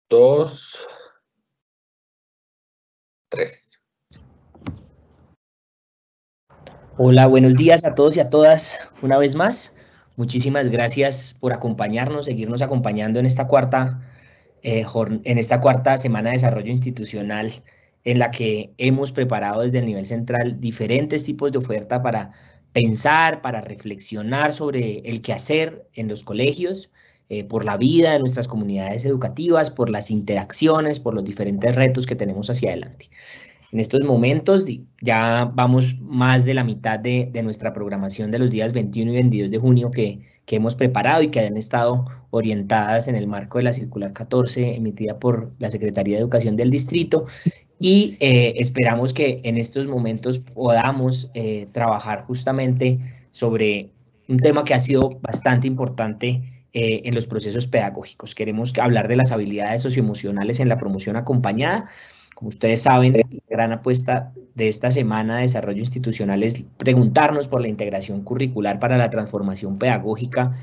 2, 3. Hola, buenos días a todos y a todas. Una vez más, muchísimas gracias por acompañarnos, seguirnos acompañando en esta cuarta semana de desarrollo institucional en la que hemos preparado desde el nivel central diferentes tipos de oferta para pensar, para reflexionar sobre el quehacer en los colegios, por la vida de nuestras comunidades educativas, por las interacciones, por los diferentes retos que tenemos hacia adelante. En estos momentos ya vamos más de la mitad de nuestra programación de los días 21 y 22 de junio que hemos preparado y que han estado orientadas en el marco de la circular 14 emitida por la Secretaría de Educación del Distrito, y esperamos que en estos momentos podamos trabajar justamente sobre un tema que ha sido bastante importante en los procesos pedagógicos. Queremos hablar de las habilidades socioemocionales en la promoción acompañada. Como ustedes saben, la gran apuesta de esta semana de desarrollo institucional es preguntarnos por la integración curricular para la transformación pedagógica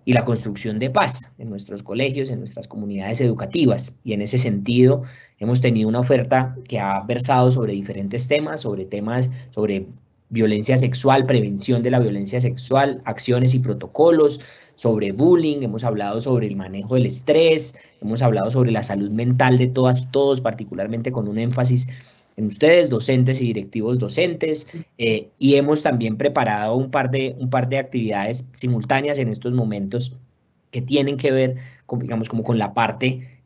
y la construcción de paz en nuestros colegios, en nuestras comunidades educativas. Y en ese sentido, hemos tenido una oferta que ha versado sobre diferentes temas, sobre violencia sexual, prevención de la violencia sexual, acciones y protocolos, sobre bullying, hemos hablado sobre el manejo del estrés, hemos hablado sobre la salud mental de todas y todos, particularmente con un énfasis en ustedes, docentes y directivos docentes, y hemos también preparado un par de actividades simultáneas en estos momentos que tienen que ver con, digamos, como con la parte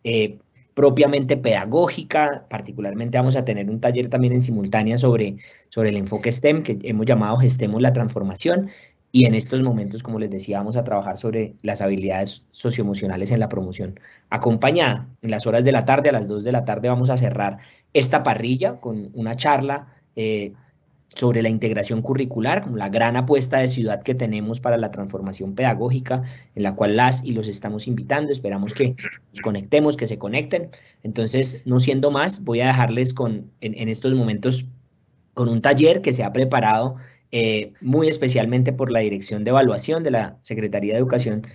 propiamente pedagógica. Particularmente vamos a tener un taller también en simultánea sobre el enfoque STEM, que hemos llamado Gestemos la Transformación, y en estos momentos, como les decía, vamos a trabajar sobre las habilidades socioemocionales en la promoción acompañada. En las horas de la tarde, a las 2 de la tarde, vamos a cerrar esta parrilla con una charla sobre la integración curricular, como la gran apuesta de ciudad que tenemos para la transformación pedagógica, en la cual las y los estamos invitando. Esperamos que nos conectemos, que se conecten. Entonces, no siendo más, voy a dejarles en estos momentos con un taller que se ha preparado muy especialmente por la Dirección de Evaluación de la Secretaría de Educación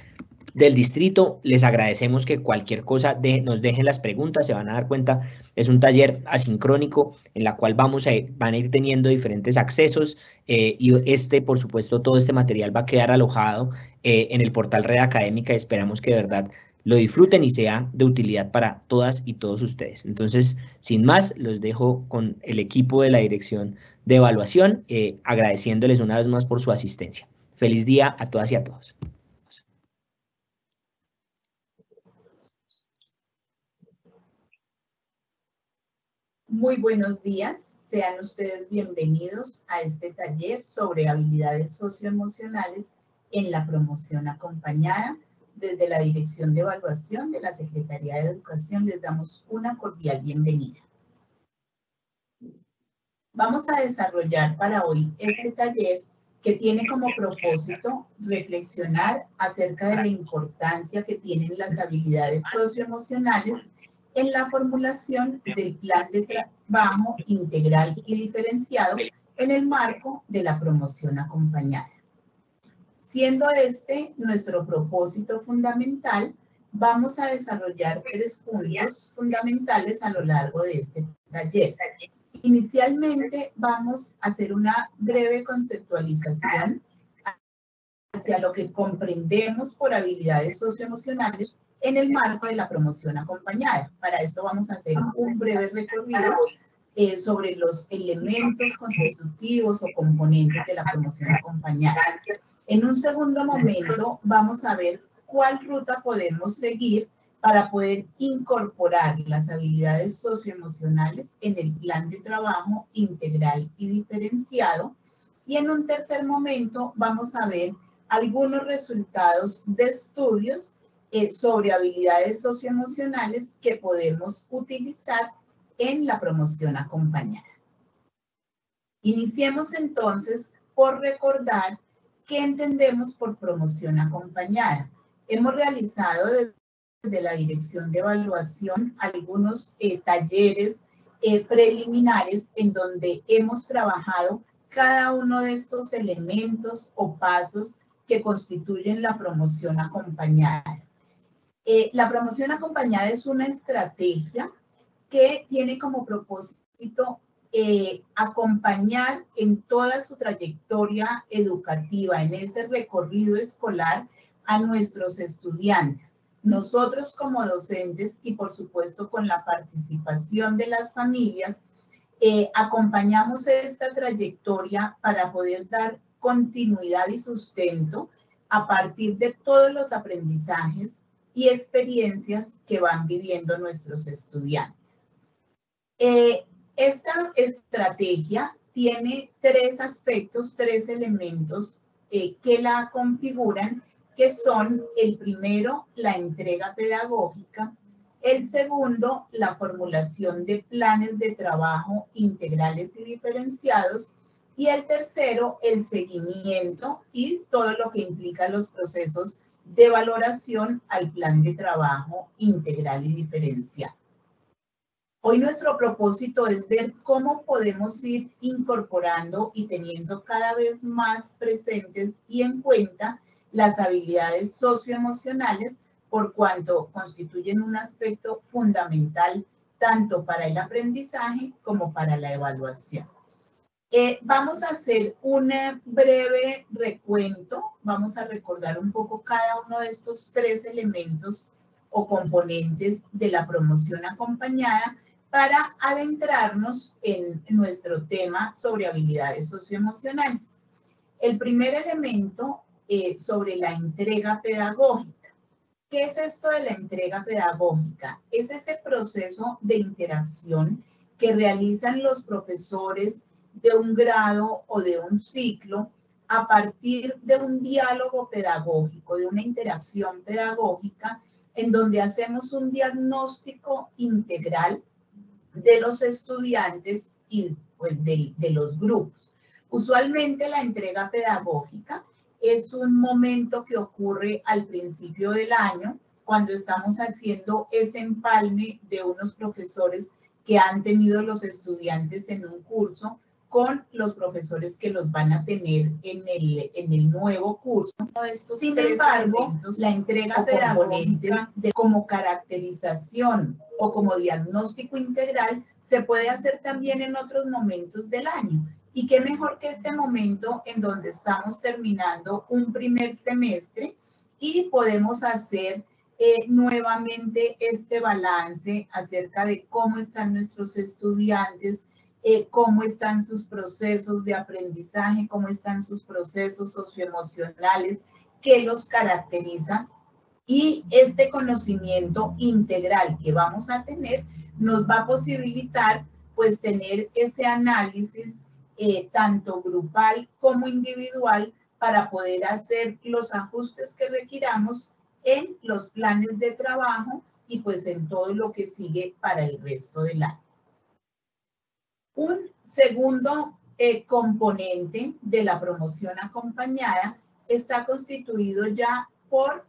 del Distrito. Les agradecemos que cualquier cosa nos dejen las preguntas, se van a dar cuenta, es un taller asincrónico en la cual van a ir teniendo diferentes accesos, y por supuesto, todo este material va a quedar alojado en el portal Red Académica, y esperamos que de verdad lo disfruten y sea de utilidad para todas y todos ustedes. Entonces, sin más, los dejo con el equipo de la Dirección de Evaluación, agradeciéndoles una vez más por su asistencia. Feliz día a todas y a todos. Muy buenos días, sean ustedes bienvenidos a este taller sobre habilidades socioemocionales en la promoción acompañada. Desde la Dirección de Evaluación de la Secretaría de Educación les damos una cordial bienvenida. Vamos a desarrollar para hoy este taller que tiene como propósito reflexionar acerca de la importancia que tienen las habilidades socioemocionales en la formulación del plan de trabajo integral y diferenciado en el marco de la promoción acompañada. Siendo este nuestro propósito fundamental, vamos a desarrollar 3 puntos fundamentales a lo largo de este taller. Inicialmente vamos a hacer una breve conceptualización hacia lo que comprendemos por habilidades socioemocionales en el marco de la promoción acompañada. Para esto vamos a hacer un breve recorrido sobre los elementos constitutivos o componentes de la promoción acompañada. En un segundo momento vamos a ver cuál ruta podemos seguir para poder incorporar las habilidades socioemocionales en el plan de trabajo integral y diferenciado. Y en un tercer momento vamos a ver algunos resultados de estudios sobre habilidades socioemocionales que podemos utilizar en la promoción acompañada. Iniciemos entonces por recordar qué entendemos por promoción acompañada. Hemos realizado desde la Dirección de Evaluación algunos talleres preliminares en donde hemos trabajado cada uno de estos elementos o pasos que constituyen la promoción acompañada. La promoción acompañada es una estrategia que tiene como propósito acompañar en toda su trayectoria educativa, en ese recorrido escolar, a nuestros estudiantes. Nosotros como docentes y por supuesto con la participación de las familias, acompañamos esta trayectoria para poder dar continuidad y sustento a partir de todos los aprendizajes y experiencias que van viviendo nuestros estudiantes. Esta estrategia tiene tres aspectos, tres elementos que la configuran, que son el primero, la entrega pedagógica, el segundo, la formulación de planes de trabajo integrales y diferenciados, y el tercero, el seguimiento y todo lo que implica los procesos de valoración al plan de trabajo integral y diferenciado. Hoy nuestro propósito es ver cómo podemos ir incorporando y teniendo cada vez más presentes y en cuenta las habilidades socioemocionales, por cuanto constituyen un aspecto fundamental tanto para el aprendizaje como para la evaluación. Vamos a hacer un breve recuento, vamos a recordar un poco cada uno de estos tres elementos o componentes de la promoción acompañada para adentrarnos en nuestro tema sobre habilidades socioemocionales. El primer elemento sobre la entrega pedagógica. ¿Qué es esto de la entrega pedagógica? Es ese proceso de interacción que realizan los profesores de un grado o de un ciclo a partir de un diálogo pedagógico, de una interacción pedagógica en donde hacemos un diagnóstico integral de los estudiantes y pues, de los grupos. Usualmente la entrega pedagógica es un momento que ocurre al principio del año, cuando estamos haciendo ese empalme de unos profesores que han tenido los estudiantes en un curso con los profesores que los van a tener en el nuevo curso. Sin embargo, la entrega pedagógica como caracterización o como diagnóstico integral se puede hacer también en otros momentos del año. Y qué mejor que este momento en donde estamos terminando un primer semestre y podemos hacer nuevamente este balance acerca de cómo están nuestros estudiantes, cómo están sus procesos de aprendizaje, cómo están sus procesos socioemocionales, qué los caracteriza. Y este conocimiento integral que vamos a tener nos va a posibilitar pues tener ese análisis tanto grupal como individual para poder hacer los ajustes que requiramos en los planes de trabajo y pues en todo lo que sigue para el resto del año. Un segundo componente de la promoción acompañada está constituido ya por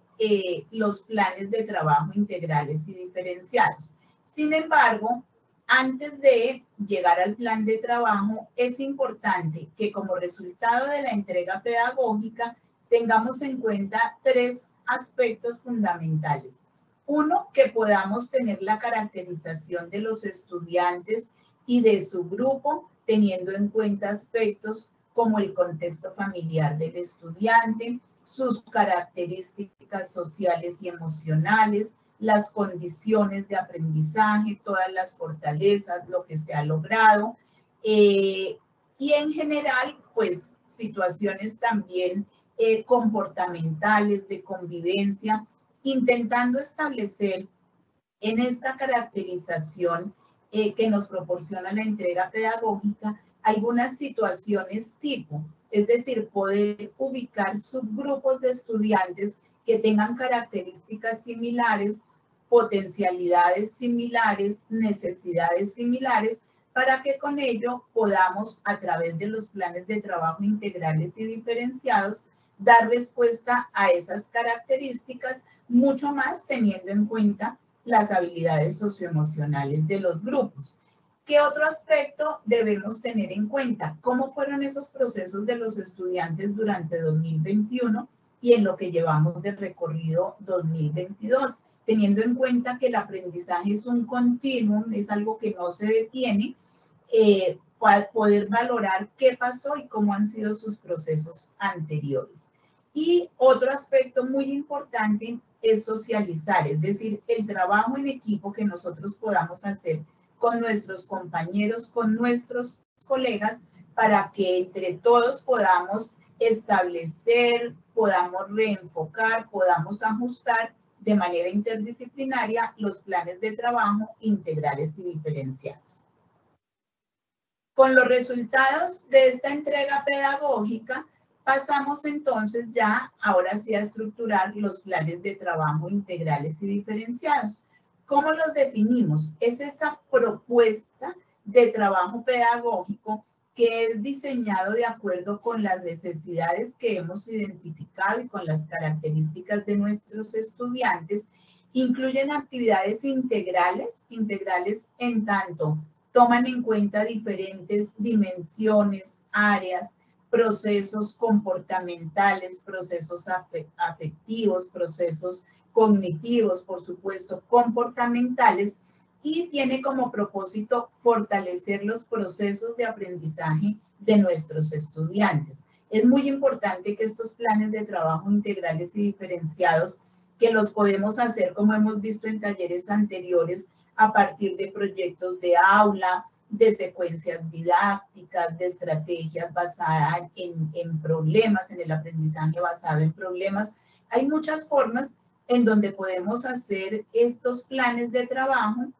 los planes de trabajo integrales y diferenciados. Sin embargo, antes de llegar al plan de trabajo, es importante que como resultado de la entrega pedagógica tengamos en cuenta tres aspectos fundamentales. Uno, que podamos tener la caracterización de los estudiantes y de su grupo, teniendo en cuenta aspectos como el contexto familiar del estudiante, sus características sociales y emocionales, las condiciones de aprendizaje, todas las fortalezas, lo que se ha logrado, y en general, pues, situaciones también comportamentales, de convivencia, intentando establecer en esta caracterización que nos proporciona la entrega pedagógica algunas situaciones tipo, es decir, poder ubicar subgrupos de estudiantes que tengan características similares, potencialidades similares, necesidades similares, para que con ello podamos, a través de los planes de trabajo integrales y diferenciados, dar respuesta a esas características, mucho más teniendo en cuenta las habilidades socioemocionales de los grupos. ¿Qué otro aspecto debemos tener en cuenta? ¿Cómo fueron esos procesos de los estudiantes durante 2021 y en lo que llevamos de recorrido 2022? teniendo en cuenta que el aprendizaje es un continuum, es algo que no se detiene, para poder valorar qué pasó y cómo han sido sus procesos anteriores. Y otro aspecto muy importante es socializar, es decir, el trabajo en equipo que nosotros podamos hacer con nuestros compañeros, con nuestros colegas, para que entre todos podamos establecer, podamos reenfocar, podamos ajustar de manera interdisciplinaria los planes de trabajo integrales y diferenciados. Con los resultados de esta entrega pedagógica, pasamos entonces ya, ahora sí, a estructurar los planes de trabajo integrales y diferenciados. ¿Cómo los definimos? Es esa propuesta de trabajo pedagógico que es diseñado de acuerdo con las necesidades que hemos identificado y con las características de nuestros estudiantes. Incluyen actividades integrales en tanto toman en cuenta diferentes dimensiones, áreas, procesos comportamentales, procesos afectivos, procesos cognitivos, por supuesto, comportamentales, y tiene como propósito fortalecer los procesos de aprendizaje de nuestros estudiantes. Es muy importante que estos planes de trabajo integrales y diferenciados, que los podemos hacer, como hemos visto en talleres anteriores, a partir de proyectos de aula, de secuencias didácticas, de estrategias basadas en problemas, en el aprendizaje basado en problemas. Hay muchas formas en donde podemos hacer estos planes de trabajo.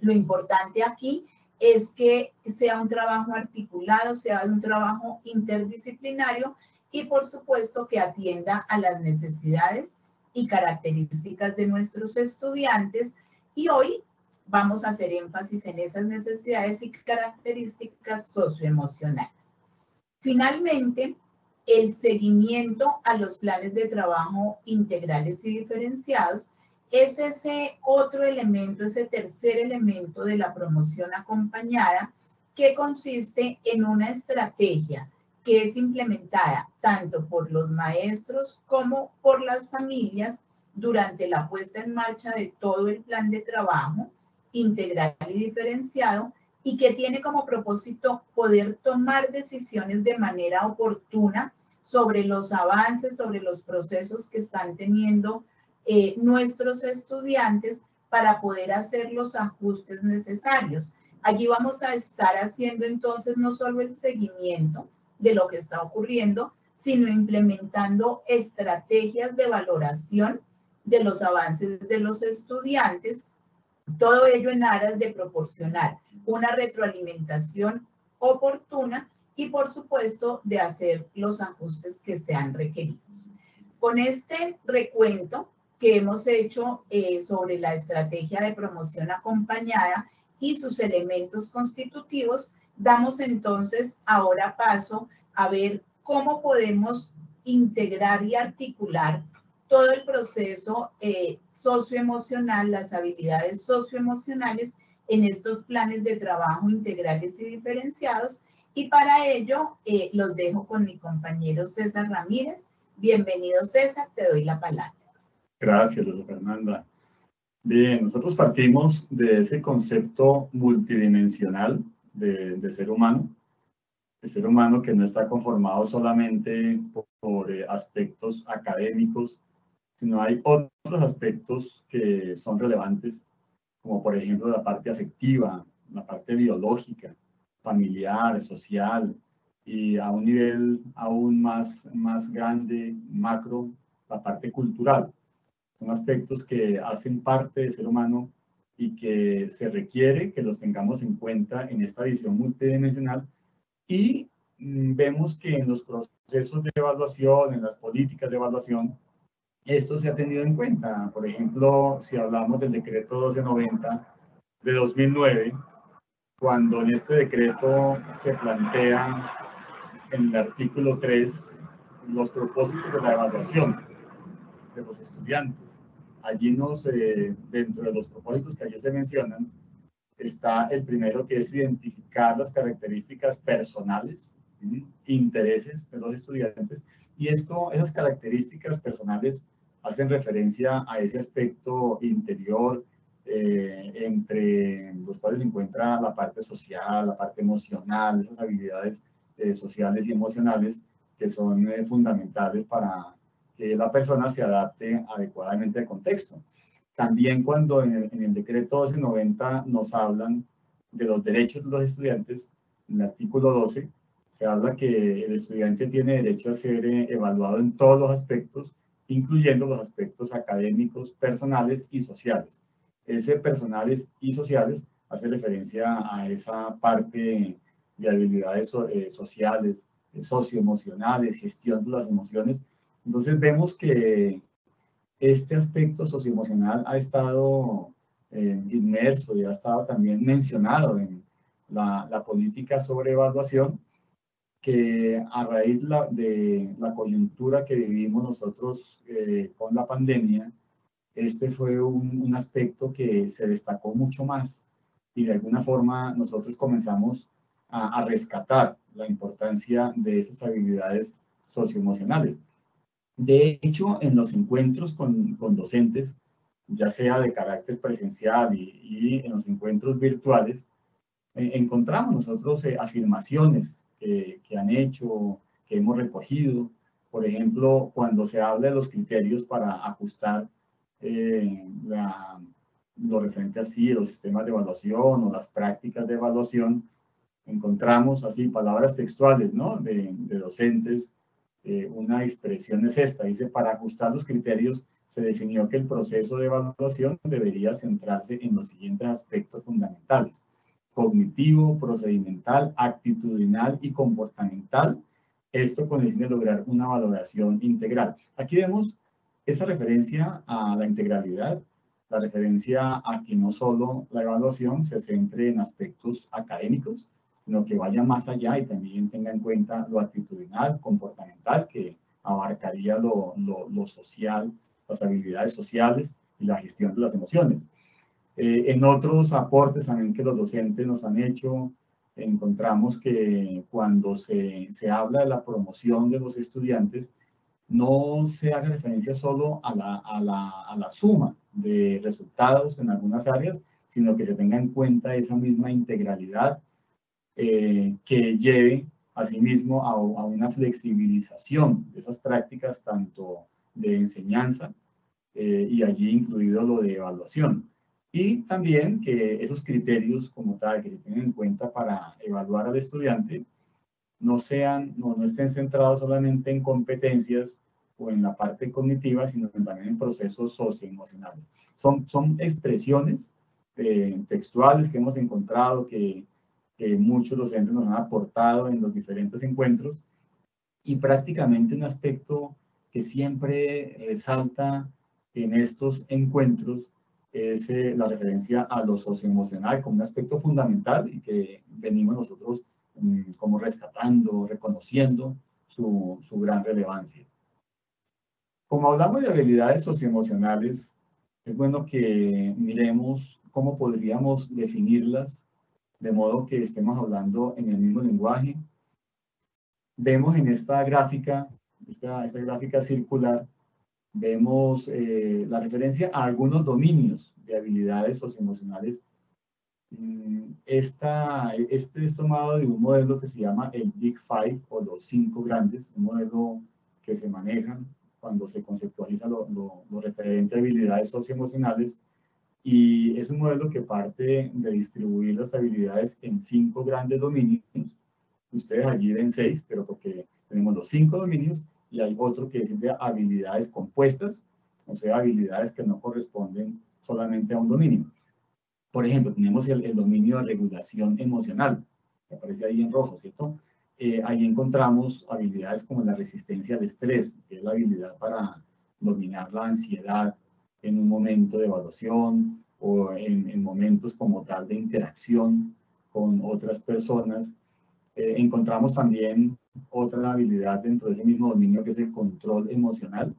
Lo importante aquí es que sea un trabajo articulado, sea un trabajo interdisciplinario y, por supuesto, que atienda a las necesidades y características de nuestros estudiantes. Y hoy vamos a hacer énfasis en esas necesidades y características socioemocionales. Finalmente, el seguimiento a los planes de trabajo integrales y diferenciados es ese otro elemento, ese tercer elemento de la promoción acompañada, que consiste en una estrategia que es implementada tanto por los maestros como por las familias durante la puesta en marcha de todo el plan de trabajo integral y diferenciado, y que tiene como propósito poder tomar decisiones de manera oportuna sobre los avances, sobre los procesos que están teniendo nuestros estudiantes, para poder hacer los ajustes necesarios. Allí vamos a estar haciendo entonces no solo el seguimiento de lo que está ocurriendo, sino implementando estrategias de valoración de los avances de los estudiantes, todo ello en aras de proporcionar una retroalimentación oportuna y, por supuesto, de hacer los ajustes que sean requeridos. Con este recuento que hemos hecho sobre la estrategia de promoción acompañada y sus elementos constitutivos, damos entonces ahora paso a ver cómo podemos integrar y articular todo el proceso socioemocional, las habilidades socioemocionales en estos planes de trabajo integrales y diferenciados. Y para ello los dejo con mi compañero César Ramírez. Bienvenido, César, te doy la palabra. Gracias, Luz Fernanda. Bien, nosotros partimos de ese concepto multidimensional de ser humano. El ser humano que no está conformado solamente por aspectos académicos, sino hay otros aspectos que son relevantes, como por ejemplo la parte afectiva, la parte biológica, familiar, social, y a un nivel aún más grande, macro, la parte cultural. Son aspectos que hacen parte del ser humano y que se requiere que los tengamos en cuenta en esta visión multidimensional. Y vemos que en los procesos de evaluación, en las políticas de evaluación, esto se ha tenido en cuenta. Por ejemplo, si hablamos del decreto 1290 de 2009, cuando en este decreto se plantea en el artículo 3 los propósitos de la evaluación de los estudiantes. Allí dentro de los propósitos que allí se mencionan, está el primero, que es identificar las características personales, intereses de los estudiantes, y esas características personales hacen referencia a ese aspecto interior, entre los cuales se encuentra la parte social, la parte emocional, esas habilidades sociales y emocionales que son fundamentales para que la persona se adapte adecuadamente al contexto. También cuando en el decreto 1290 nos hablan de los derechos de los estudiantes, en el artículo 12, se habla que el estudiante tiene derecho a ser evaluado en todos los aspectos, incluyendo los aspectos académicos, personales y sociales. Ese personales y sociales hace referencia a esa parte de habilidades sociales, socioemocionales, gestión de las emociones. Entonces vemos que este aspecto socioemocional ha estado inmerso y ha estado también mencionado en la política sobre evaluación, que a raíz de la coyuntura que vivimos nosotros con la pandemia, este fue un aspecto que se destacó mucho más y de alguna forma nosotros comenzamos a rescatar la importancia de esas habilidades socioemocionales. De hecho, en los encuentros con docentes, ya sea de carácter presencial y en los encuentros virtuales, encontramos nosotros afirmaciones que han hecho, que hemos recogido. Por ejemplo, cuando se habla de los criterios para ajustar lo referente así, los sistemas de evaluación o las prácticas de evaluación, encontramos así palabras textuales, ¿no? de docentes. Una expresión es esta, dice: para ajustar los criterios se definió que el proceso de evaluación debería centrarse en los siguientes aspectos fundamentales: cognitivo, procedimental, actitudinal y comportamental. Esto con el fin de lograr una valoración integral. Aquí vemos esa referencia a la integralidad, la referencia a que no solo la evaluación se centre en aspectos académicos, sino que vaya más allá y también tenga en cuenta lo actitudinal, comportamental, que abarcaría lo social, las habilidades sociales y la gestión de las emociones. En otros aportes también que los docentes nos han hecho, encontramos que cuando se habla de la promoción de los estudiantes, no se haga referencia solo a la suma de resultados en algunas áreas, sino que se tenga en cuenta esa misma integralidad que lleve asimismo a una flexibilización de esas prácticas, tanto de enseñanza y allí incluido lo de evaluación. Y también que esos criterios como tal que se tienen en cuenta para evaluar al estudiante no estén centrados solamente en competencias o en la parte cognitiva, sino también en procesos socioemocionales. Son expresiones textuales que hemos encontrado, que muchos docentes nos han aportado en los diferentes encuentros, y prácticamente un aspecto que siempre resalta en estos encuentros es la referencia a lo socioemocional como un aspecto fundamental y que venimos nosotros como rescatando, reconociendo su gran relevancia. Como hablamos de habilidades socioemocionales, es bueno que miremos cómo podríamos definirlas de modo que estemos hablando en el mismo lenguaje. Vemos en esta gráfica, esta gráfica circular, vemos la referencia a algunos dominios de habilidades socioemocionales. Este es tomado de un modelo que se llama el Big Five, o los 5 grandes, un modelo que se maneja cuando se conceptualiza lo referente a habilidades socioemocionales, y es un modelo que parte de distribuir las habilidades en 5 grandes dominios. Ustedes allí ven 6, pero porque tenemos los 5 dominios y hay otro que es de habilidades compuestas, o sea, habilidades que no corresponden solamente a un dominio. Por ejemplo, tenemos el dominio de regulación emocional, que aparece ahí en rojo, ¿cierto? Ahí encontramos habilidades como la resistencia al estrés, que es la habilidad para dominar la ansiedad en un momento de evaluación o en momentos como tal de interacción con otras personas. Encontramos también otra habilidad dentro de ese mismo dominio, que es el control emocional,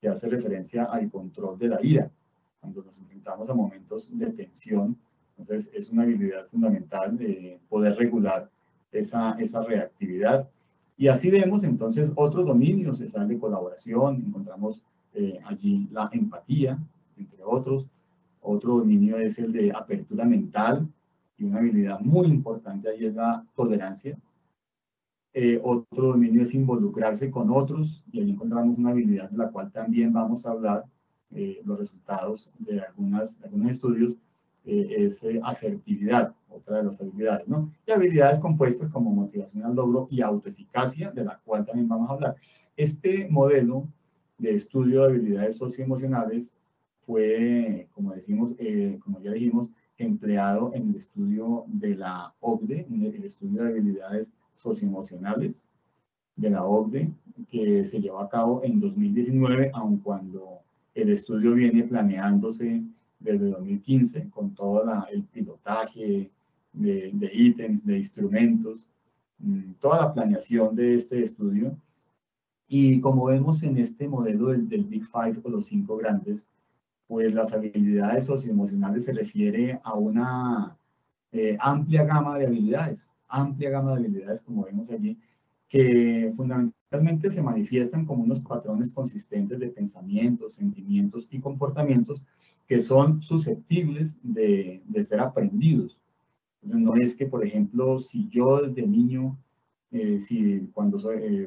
que hace referencia al control de la ira, cuando nos enfrentamos a momentos de tensión. Entonces es una habilidad fundamental de poder regular esa reactividad. Y así vemos entonces otros dominios, está el de colaboración, encontramos allí la empatía, entre otros. Otro dominio es el de apertura mental, y una habilidad muy importante ahí es la tolerancia. Otro dominio es involucrarse con otros, y ahí encontramos una habilidad de la cual también vamos a hablar, los resultados de algunos estudios, es asertividad, otra de las habilidades, ¿no? Y habilidades compuestas como motivación al logro y autoeficacia, de la cual también vamos a hablar. Este modelo de estudio de habilidades socioemocionales fue, como decimos, como ya dijimos, empleado en el estudio de la OCDE, el estudio de habilidades socioemocionales de la OCDE, que se llevó a cabo en 2019, aun cuando el estudio viene planeándose desde 2015, con todo el pilotaje de ítems, de instrumentos, toda la planeación de este estudio. Y como vemos en este modelo del Big Five, o los 5 grandes, pues las habilidades socioemocionales se refiere a una amplia gama de habilidades, como vemos allí, que fundamentalmente se manifiestan como unos patrones consistentes de pensamientos, sentimientos y comportamientos que son susceptibles de ser aprendidos. Entonces, no es que, por ejemplo, si yo desde niño, cuando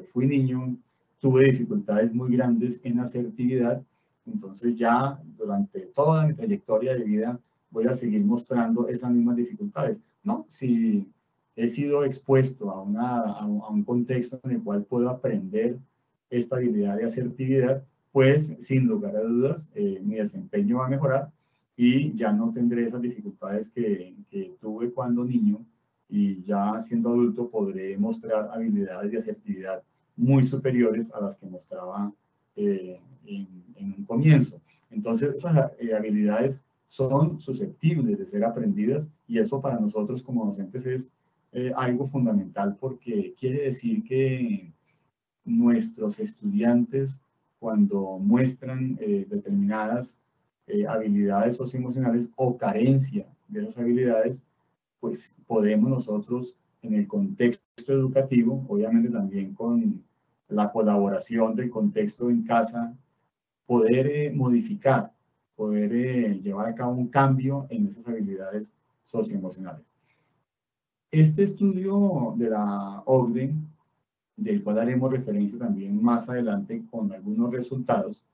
fui niño, tuve dificultades muy grandes en asertividad, entonces ya durante toda mi trayectoria de vida voy a seguir mostrando esas mismas dificultades. No, si he sido expuesto a un contexto en el cual puedo aprender esta habilidad de asertividad, pues sin lugar a dudas mi desempeño va a mejorar y ya no tendré esas dificultades que tuve cuando niño, y ya siendo adulto podré mostrar habilidades de asertividad muy superiores a las que mostraba en un comienzo. Entonces, esas habilidades son susceptibles de ser aprendidas, y eso para nosotros como docentes es algo fundamental, porque quiere decir que nuestros estudiantes, cuando muestran determinadas habilidades socioemocionales o carencia de esas habilidades, pues podemos nosotros, en el contexto educativo, obviamente también con la colaboración del contexto en casa, poder modificar, poder llevar a cabo un cambio en esas habilidades socioemocionales. Este estudio de la OCDE, del cual haremos referencia también más adelante con algunos resultados,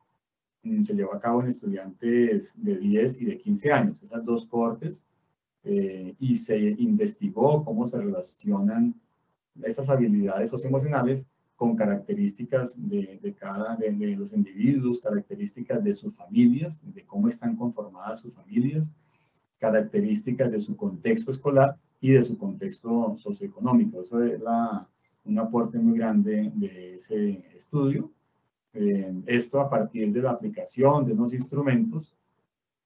se llevó a cabo en estudiantes de 10 y de 15 años, esas 2 cohortes, y se investigó cómo se relacionan estas habilidades socioemocionales con características de los individuos, características de sus familias, de cómo están conformadas sus familias, características de su contexto escolar y de su contexto socioeconómico. Eso es un aporte muy grande de ese estudio. Esto a partir de la aplicación de unos instrumentos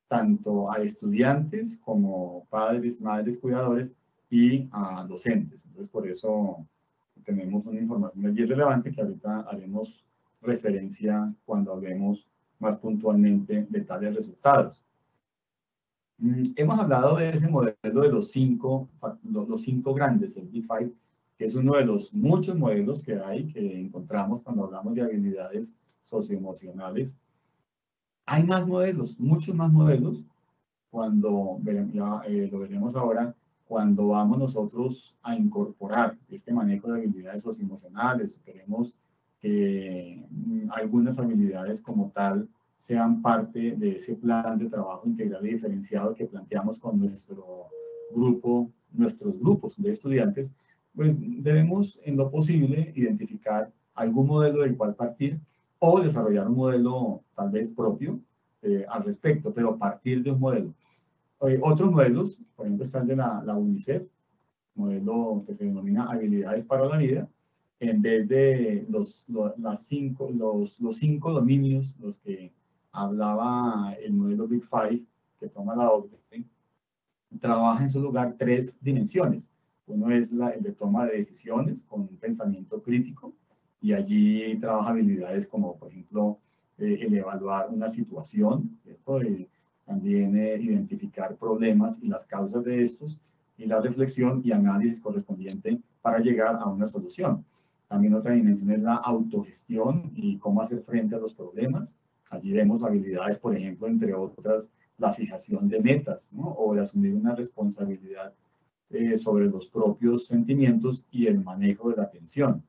tanto a estudiantes como padres, madres, cuidadores y a docentes. Entonces, por eso tenemos una información allí relevante que ahorita haremos referencia cuando hablemos más puntualmente de tales resultados. Hemos hablado de ese modelo de los cinco grandes, el Big Five, que es uno de los muchos modelos que hay, que encontramos cuando hablamos de habilidades socioemocionales. Hay más modelos, muchos más modelos, lo veremos ahora, cuando vamos nosotros a incorporar este manejo de habilidades socioemocionales. Queremos que algunas habilidades como tal sean parte de ese plan de trabajo integral y diferenciado que planteamos con nuestros grupos de estudiantes, pues debemos en lo posible identificar algún modelo del cual partir, o desarrollar un modelo tal vez propio al respecto, pero partir de un modelo. Otros modelos, por ejemplo, está el de la UNICEF, modelo que se denomina habilidades para la vida. En vez de los 5 dominios, los que hablaba el modelo Big Five, que toma la OCDE, trabaja en su lugar 3 dimensiones. Uno es el de toma de decisiones con un pensamiento crítico, y allí trabaja habilidades como, por ejemplo, el evaluar una situación, ¿cierto? También identificar problemas y las causas de estos, y la reflexión y análisis correspondiente para llegar a una solución. También otra dimensión es la autogestión y cómo hacer frente a los problemas, Allí vemos habilidades, por ejemplo, entre otras, la fijación de metas, ¿no? O de asumir una responsabilidad sobre los propios sentimientos y el manejo de la atención.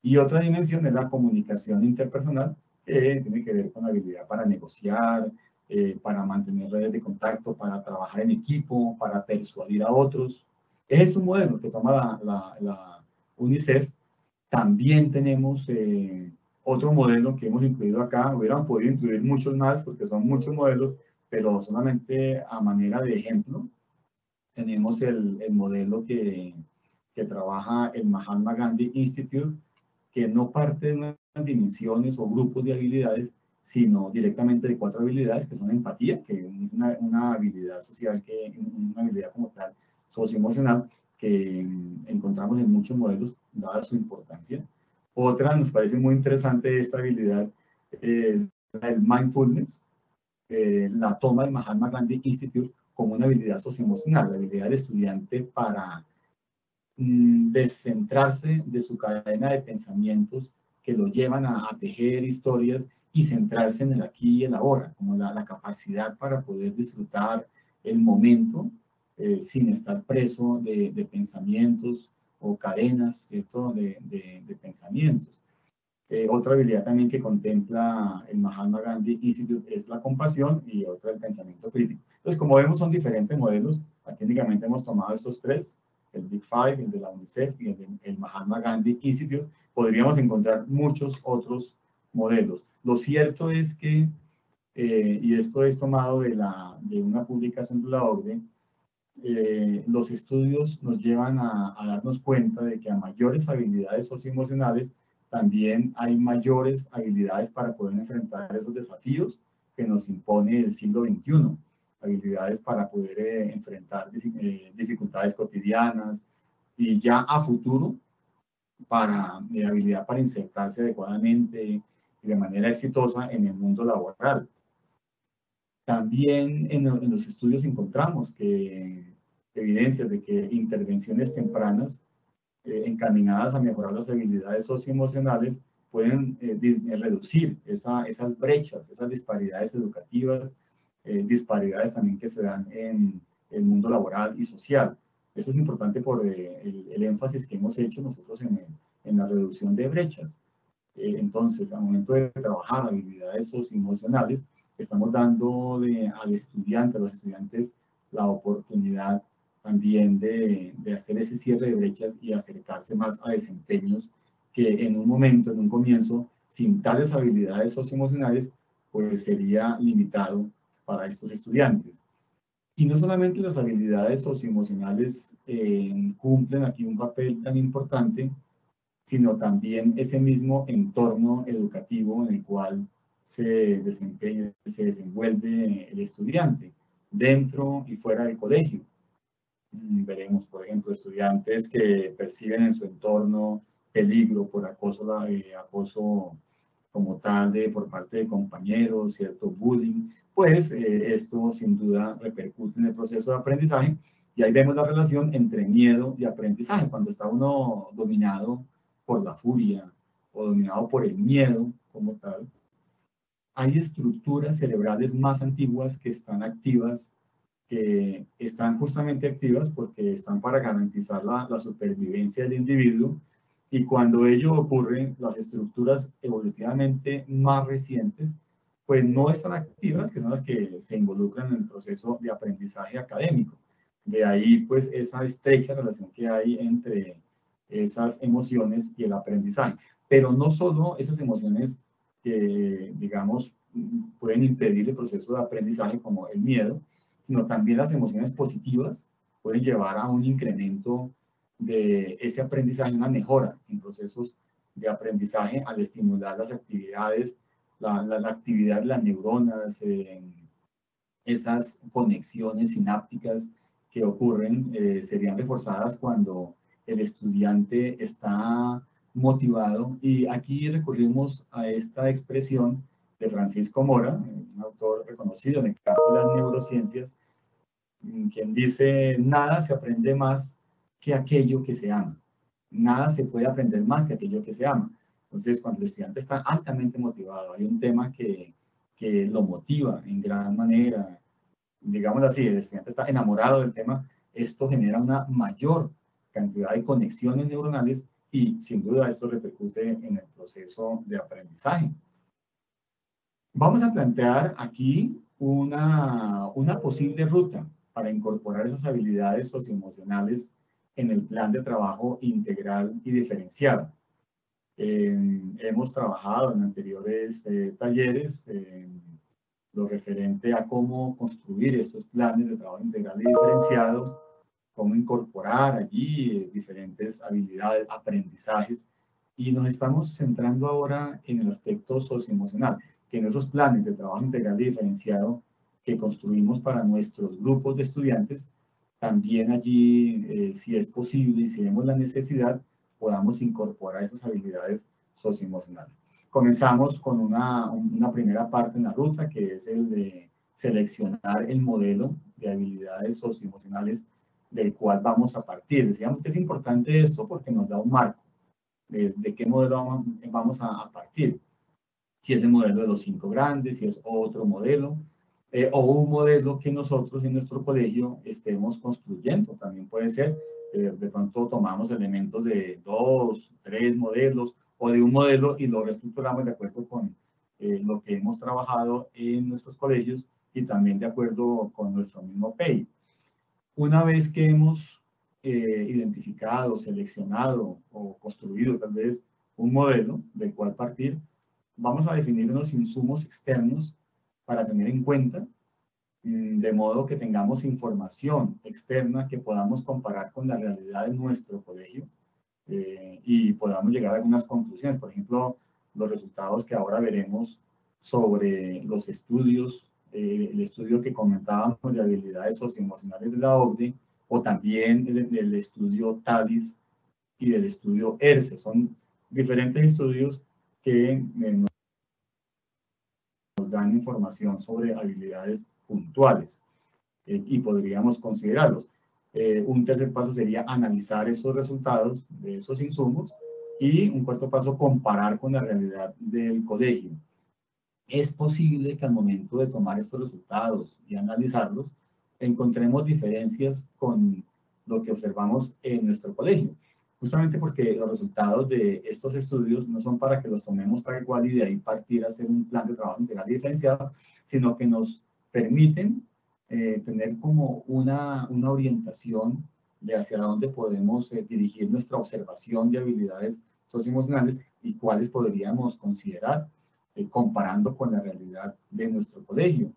Y otra dimensión es la comunicación interpersonal, que tiene que ver con la habilidad para negociar, para mantener redes de contacto, para trabajar en equipo, para persuadir a otros. Ese es un modelo que toma la UNICEF. También tenemos otro modelo que hemos incluido acá. Hubiéramos podido incluir muchos más porque son muchos modelos, pero solamente a manera de ejemplo, tenemos el modelo que trabaja el Mahatma Gandhi Institute, que no parte de unas dimensiones o grupos de habilidades, sino directamente de 4 habilidades, que son empatía, que es una habilidad social, una habilidad como tal, socioemocional, que encontramos en muchos modelos, dada su importancia. Otra, nos parece muy interesante esta habilidad, el mindfulness, la toma del Mahatma Gandhi Institute como una habilidad socioemocional, la habilidad del estudiante para descentrarse de su cadena de pensamientos que lo llevan a tejer historias y centrarse en el aquí y el ahora, como la capacidad para poder disfrutar el momento sin estar preso de pensamientos o cadenas, ¿cierto? de pensamientos. Otra habilidad también que contempla el Mahatma Gandhi Institute es la compasión y otra el pensamiento crítico. Entonces, como vemos, son diferentes modelos. Aquí únicamente hemos tomado estos 3, el Big Five, el de la UNICEF y el Mahatma Gandhi Institute. Podríamos encontrar muchos otros modelos. Lo cierto es que, y esto es tomado de una publicación de la OCDE, los estudios nos llevan a darnos cuenta de que a mayores habilidades socioemocionales también hay mayores habilidades para poder enfrentar esos desafíos que nos impone el siglo XXI. Habilidades para poder enfrentar dificultades cotidianas y ya a futuro habilidad para insertarse adecuadamente y de manera exitosa en el mundo laboral. También en los estudios encontramos que evidencias de que intervenciones tempranas encaminadas a mejorar las habilidades socioemocionales pueden reducir esas brechas, esas disparidades educativas, disparidades también que se dan en el mundo laboral y social. Eso es importante por el énfasis que hemos hecho nosotros en la reducción de brechas. Entonces, al momento de trabajar habilidades socioemocionales, estamos dando al estudiante, a los estudiantes, la oportunidad también de hacer ese cierre de brechas y acercarse más a desempeños que en un momento, en un comienzo, sin tales habilidades socioemocionales, pues sería limitado para estos estudiantes. Y no solamente las habilidades socioemocionales cumplen aquí un papel tan importante, sino también ese mismo entorno educativo en el cual se desempeña, se desenvuelve el estudiante, dentro y fuera del colegio. Veremos, por ejemplo, estudiantes que perciben en su entorno peligro por acoso como tal por parte de compañeros, cierto bullying, pues esto sin duda repercute en el proceso de aprendizaje y ahí vemos la relación entre miedo y aprendizaje. Cuando está uno dominado por la furia o dominado por el miedo como tal, hay estructuras cerebrales más antiguas que están activas, que están justamente activas porque están para garantizar la supervivencia del individuo, y cuando ello ocurre, las estructuras evolutivamente más recientes pues no están activas, que son las que se involucran en el proceso de aprendizaje académico. De ahí pues esa estrecha relación que hay entre esas emociones y el aprendizaje. Pero no solo esas emociones que, digamos, pueden impedir el proceso de aprendizaje como el miedo, sino también las emociones positivas pueden llevar a un incremento de ese aprendizaje, una mejora en procesos de aprendizaje al estimular las actividades, la actividad de las neuronas, esas conexiones sinápticas que ocurren serían reforzadas cuando el estudiante está motivado. Y aquí recurrimos a esta expresión de Francisco Mora, un autor reconocido en el campo de las neurociencias, quien dice: nada se aprende más que aquello que se ama. Nada se puede aprender más que aquello que se ama. Entonces, cuando el estudiante está altamente motivado, hay un tema que que lo motiva en gran manera, digamos así, el estudiante está enamorado del tema, esto genera una mayor cantidad de conexiones neuronales y sin duda esto repercute en el proceso de aprendizaje. Vamos a plantear aquí una posible ruta para incorporar esas habilidades socioemocionales en el plan de trabajo integral y diferenciado. Hemos trabajado en anteriores talleres lo referente a cómo construir estos planes de trabajo integral y diferenciado, cómo incorporar allí diferentes habilidades, aprendizajes, y nos estamos centrando ahora en el aspecto socioemocional, que en esos planes de trabajo integral y diferenciado que construimos para nuestros grupos de estudiantes, también allí, si es posible y si vemos la necesidad, podamos incorporar esas habilidades socioemocionales. Comenzamos con una primera parte en la ruta, que es el de seleccionar el modelo de habilidades socioemocionales del cual vamos a partir. Decíamos que es importante esto porque nos da un marco de qué modelo vamos a partir. Si es el modelo de los 5 grandes, si es otro modelo, o un modelo que nosotros en nuestro colegio estemos construyendo. También puede ser, de pronto tomamos elementos de 2, 3 modelos, o de un modelo y lo reestructuramos de acuerdo con lo que hemos trabajado en nuestros colegios y también de acuerdo con nuestro mismo PEI. Una vez que hemos identificado, seleccionado o construido tal vez un modelo del cual partir, vamos a definir unos insumos externos para tener en cuenta, de modo que tengamos información externa que podamos comparar con la realidad de nuestro colegio y podamos llegar a algunas conclusiones. Por ejemplo, los resultados que ahora veremos sobre los estudios, el estudio que comentábamos de habilidades socioemocionales de la OCDE, o también el estudio TALIS y del estudio ERCE. Son diferentes estudios que nos dan información sobre habilidades puntuales y podríamos considerarlos. Un tercer paso sería analizar esos resultados de esos insumos y un cuarto paso, comparar con la realidad del colegio. Es posible que al momento de tomar estos resultados y analizarlos, encontremos diferencias con lo que observamos en nuestro colegio. Justamente porque los resultados de estos estudios no son para que los tomemos tal cual y de ahí partir a hacer un plan de trabajo integral y diferenciado, sino que nos permiten tener como una orientación de hacia dónde podemos dirigir nuestra observación de habilidades socioemocionales y cuáles podríamos considerar comparando con la realidad de nuestro colegio.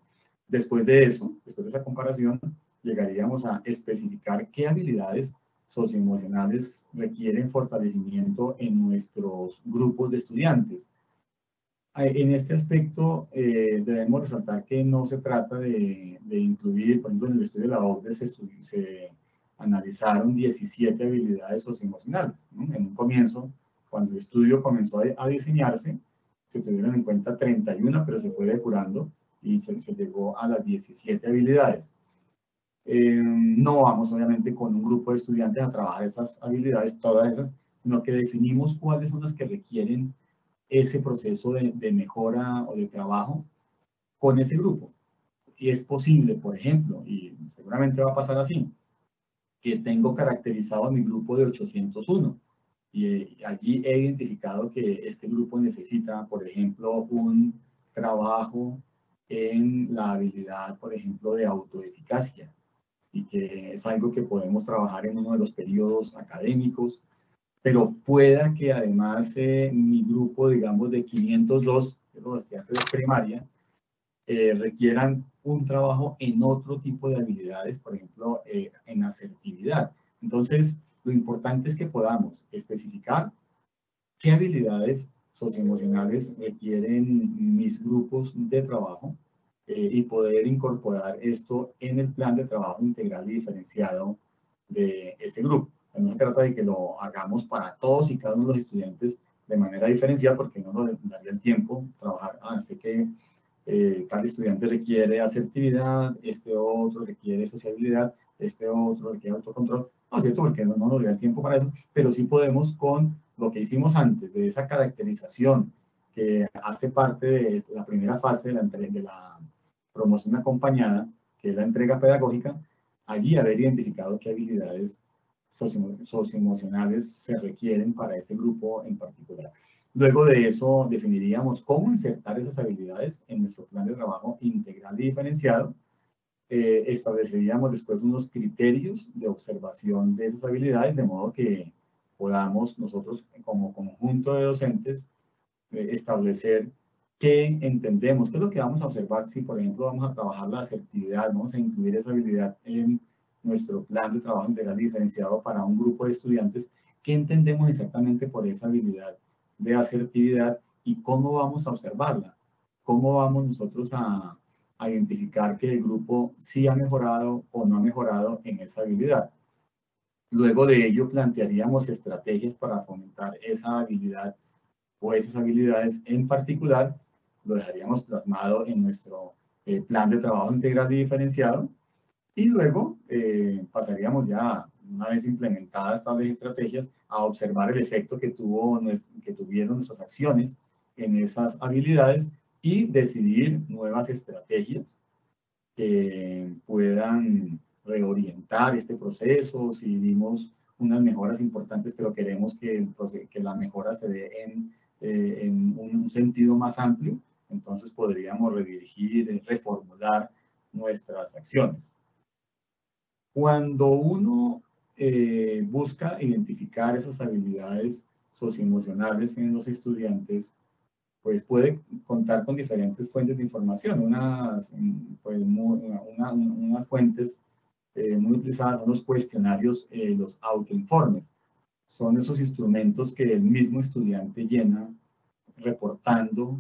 Después de eso, después de esa comparación, llegaríamos a especificar qué habilidades socioemocionales requieren fortalecimiento en nuestros grupos de estudiantes. En este aspecto, debemos resaltar que no se trata de incluir, por ejemplo, en el estudio de la OCDE se analizaron 17 habilidades socioemocionales, ¿no? En un comienzo, cuando el estudio comenzó a diseñarse, se tuvieron en cuenta 31, pero se fue depurando y se llegó a las 17 habilidades. No vamos, obviamente, con un grupo de estudiantes a trabajar esas habilidades, todas esas, sino que definimos cuáles son las que requieren ese proceso de mejora o de trabajo con ese grupo. Y es posible, por ejemplo, y seguramente va a pasar así, que tengo caracterizado a mi grupo de 801 y allí he identificado que este grupo necesita, por ejemplo, un trabajo en la habilidad, por ejemplo, de autoeficacia, y que es algo que podemos trabajar en uno de los periodos académicos, pero pueda que además mi grupo, digamos, de 502, de los estudiantes de primaria, requieran un trabajo en otro tipo de habilidades, por ejemplo, en asertividad. Entonces, lo importante es que podamos especificar qué habilidades socioemocionales requieren mis grupos de trabajo y poder incorporar esto en el plan de trabajo integral y diferenciado de ese grupo. No se trata de que lo hagamos para todos y cada uno de los estudiantes de manera diferenciada, porque no nos daría el tiempo trabajar. Sé que cada estudiante requiere asertividad, este otro requiere sociabilidad, este otro requiere autocontrol. No es cierto, porque no nos daría el tiempo para eso, pero sí podemos con lo que hicimos antes, de esa caracterización que hace parte de la primera fase de la promoción acompañada, que es la entrega pedagógica, allí haber identificado qué habilidades socioemocionales se requieren para ese grupo en particular. Luego de eso definiríamos cómo insertar esas habilidades en nuestro plan de trabajo integral y diferenciado. Estableceríamos después unos criterios de observación de esas habilidades, de modo que podamos nosotros como conjunto de docentes establecer qué entendemos, qué es lo que vamos a observar si, por ejemplo, vamos a trabajar la asertividad, vamos a incluir esa habilidad en nuestro plan de trabajo integral y diferenciado para un grupo de estudiantes, qué entendemos exactamente por esa habilidad de asertividad y cómo vamos a observarla, cómo vamos nosotros a identificar que el grupo sí ha mejorado o no ha mejorado en esa habilidad. Luego de ello plantearíamos estrategias para fomentar esa habilidad o esas habilidades en particular, lo dejaríamos plasmado en nuestro plan de trabajo integral y diferenciado, y luego pasaríamos ya, una vez implementadas tales estrategias, a observar el efecto que tuvieron nuestras acciones en esas habilidades y decidir nuevas estrategias que puedan reorientar este proceso. Si vimos unas mejoras importantes, pero queremos que la mejora se dé en un sentido más amplio, entonces podríamos redirigir, reformular nuestras acciones. Cuando uno busca identificar esas habilidades socioemocionales en los estudiantes, pues puede contar con diferentes fuentes de información. Unas fuentes muy utilizadas son los cuestionarios, los autoinformes. Son esos instrumentos que el mismo estudiante llena reportando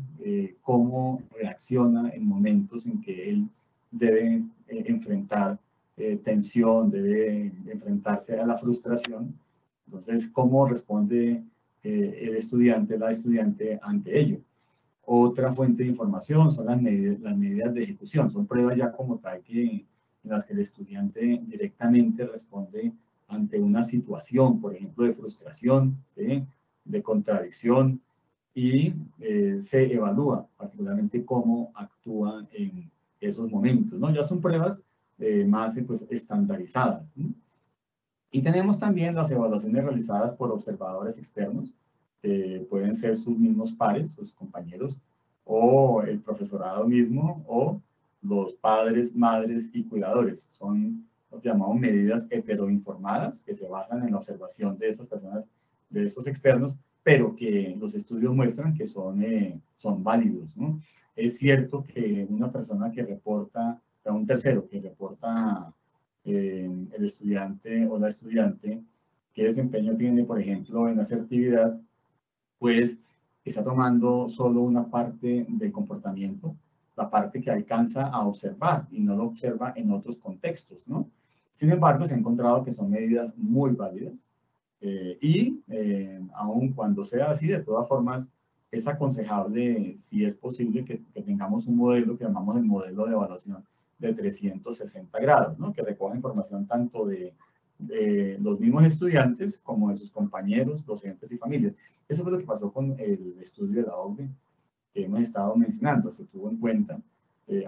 cómo reacciona en momentos en que él debe enfrentar tensión, debe enfrentarse a la frustración. Entonces, ¿cómo responde el estudiante, la estudiante ante ello? Otra fuente de información son las medidas de ejecución. Son pruebas ya como tal en las que el estudiante directamente responde ante una situación, por ejemplo, de frustración, ¿sí?, de contradicción, y se evalúa particularmente cómo actúa en esos momentos, ¿no? Ya son pruebas más pues, estandarizadas, ¿no? Y tenemos también las evaluaciones realizadas por observadores externos, que pueden ser sus mismos pares, sus compañeros, o el profesorado mismo, o los padres, madres y cuidadores. Son lo que llamamos medidas heteroinformadas, que se basan en la observación de estas personas, de estos externos, pero que los estudios muestran que son válidos, ¿no? Es cierto que una persona que reporta, o sea, un tercero que reporta el estudiante o la estudiante, qué desempeño tiene, por ejemplo, en la asertividad, pues está tomando solo una parte del comportamiento, la parte que alcanza a observar y no lo observa en otros contextos, ¿no? Sin embargo, se ha encontrado que son medidas muy válidas aun cuando sea así, de todas formas, es aconsejable, si es posible, que tengamos un modelo que llamamos el modelo de evaluación de 360 grados, ¿no? Que recoja información tanto de los mismos estudiantes como de sus compañeros, docentes y familias. Eso fue lo que pasó con el estudio de la OCDE que hemos estado mencionando. Se tuvo en cuenta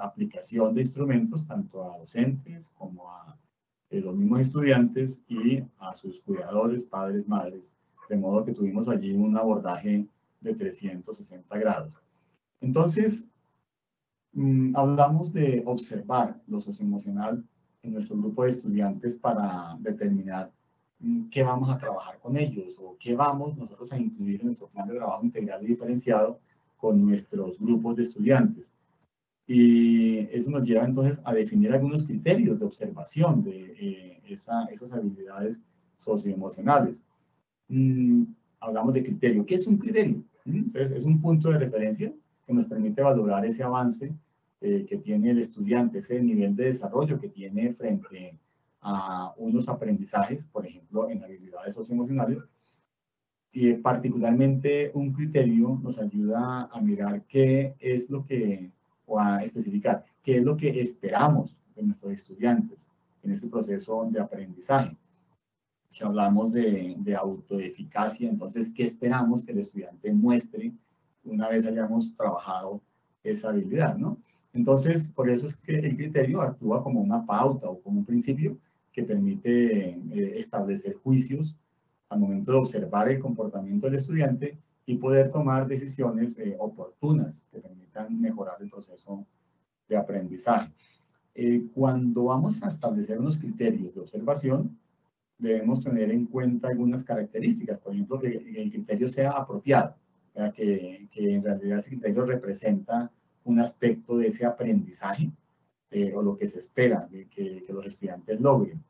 aplicación de instrumentos tanto a docentes como a los mismos estudiantes y a sus cuidadores, padres, madres, de modo que tuvimos allí un abordaje de 360 grados. Entonces, hablamos de observar lo socioemocional en nuestro grupo de estudiantes para determinar qué vamos a trabajar con ellos o qué vamos nosotros a incluir en nuestro plan de trabajo integral y diferenciado con nuestros grupos de estudiantes. Y eso nos lleva entonces a definir algunos criterios de observación de esas habilidades socioemocionales. Hablamos de criterio. ¿Qué es un criterio? Entonces, es un punto de referencia que nos permite valorar ese avance que tiene el estudiante, ese nivel de desarrollo que tiene frente a unos aprendizajes, por ejemplo, en habilidades socioemocionales. Y particularmente un criterio nos ayuda a mirar qué es lo que, o a especificar, qué es lo que esperamos de nuestros estudiantes en este proceso de aprendizaje. Si hablamos de autoeficacia, entonces, ¿qué esperamos que el estudiante muestre una vez hayamos trabajado esa habilidad, ¿no? Entonces, por eso es que el criterio actúa como una pauta o como un principio que permite establecer juicios al momento de observar el comportamiento del estudiante y poder tomar decisiones oportunas que permitan mejorar el proceso de aprendizaje. Cuando vamos a establecer unos criterios de observación, debemos tener en cuenta algunas características. Por ejemplo, que el criterio sea apropiado, que en realidad ese criterio representa un aspecto de ese aprendizaje o lo que se espera de que los estudiantes logren.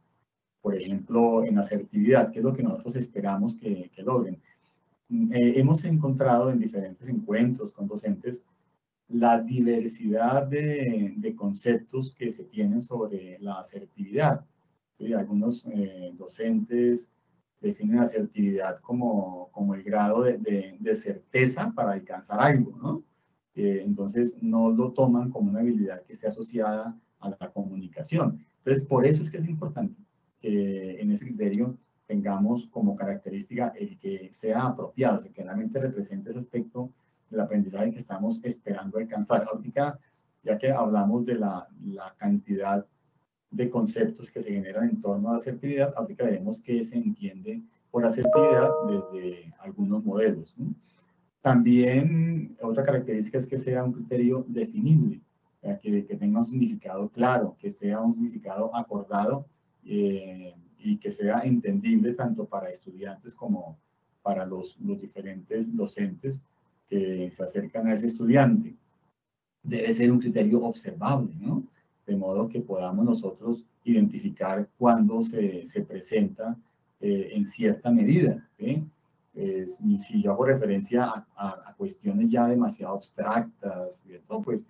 Por ejemplo, en asertividad, ¿qué es lo que nosotros esperamos que logren? Hemos encontrado en diferentes encuentros con docentes la diversidad de conceptos que se tienen sobre la asertividad. Algunos docentes definen asertividad como el grado de certeza para alcanzar algo, ¿no? Entonces no lo toman como una habilidad que esté asociada a la comunicación. Entonces, por eso es que es importante que en ese criterio tengamos como característica el que sea apropiado, el que realmente represente ese aspecto del aprendizaje que estamos esperando alcanzar. Ahorita, ya que hablamos de la cantidad de conceptos que se generan en torno a la asertividad, ahorita veremos qué se entiende por asertividad desde algunos modelos, ¿no? También otra característica es que sea un criterio definible, que tenga un significado claro, que sea un significado acordado y que sea entendible tanto para estudiantes como para los diferentes docentes que se acercan a ese estudiante. Debe ser un criterio observable, ¿no? De modo que podamos nosotros identificar cuándo se presenta en cierta medida, ¿sí? Si yo hago referencia a cuestiones ya demasiado abstractas, ¿cierto? Pues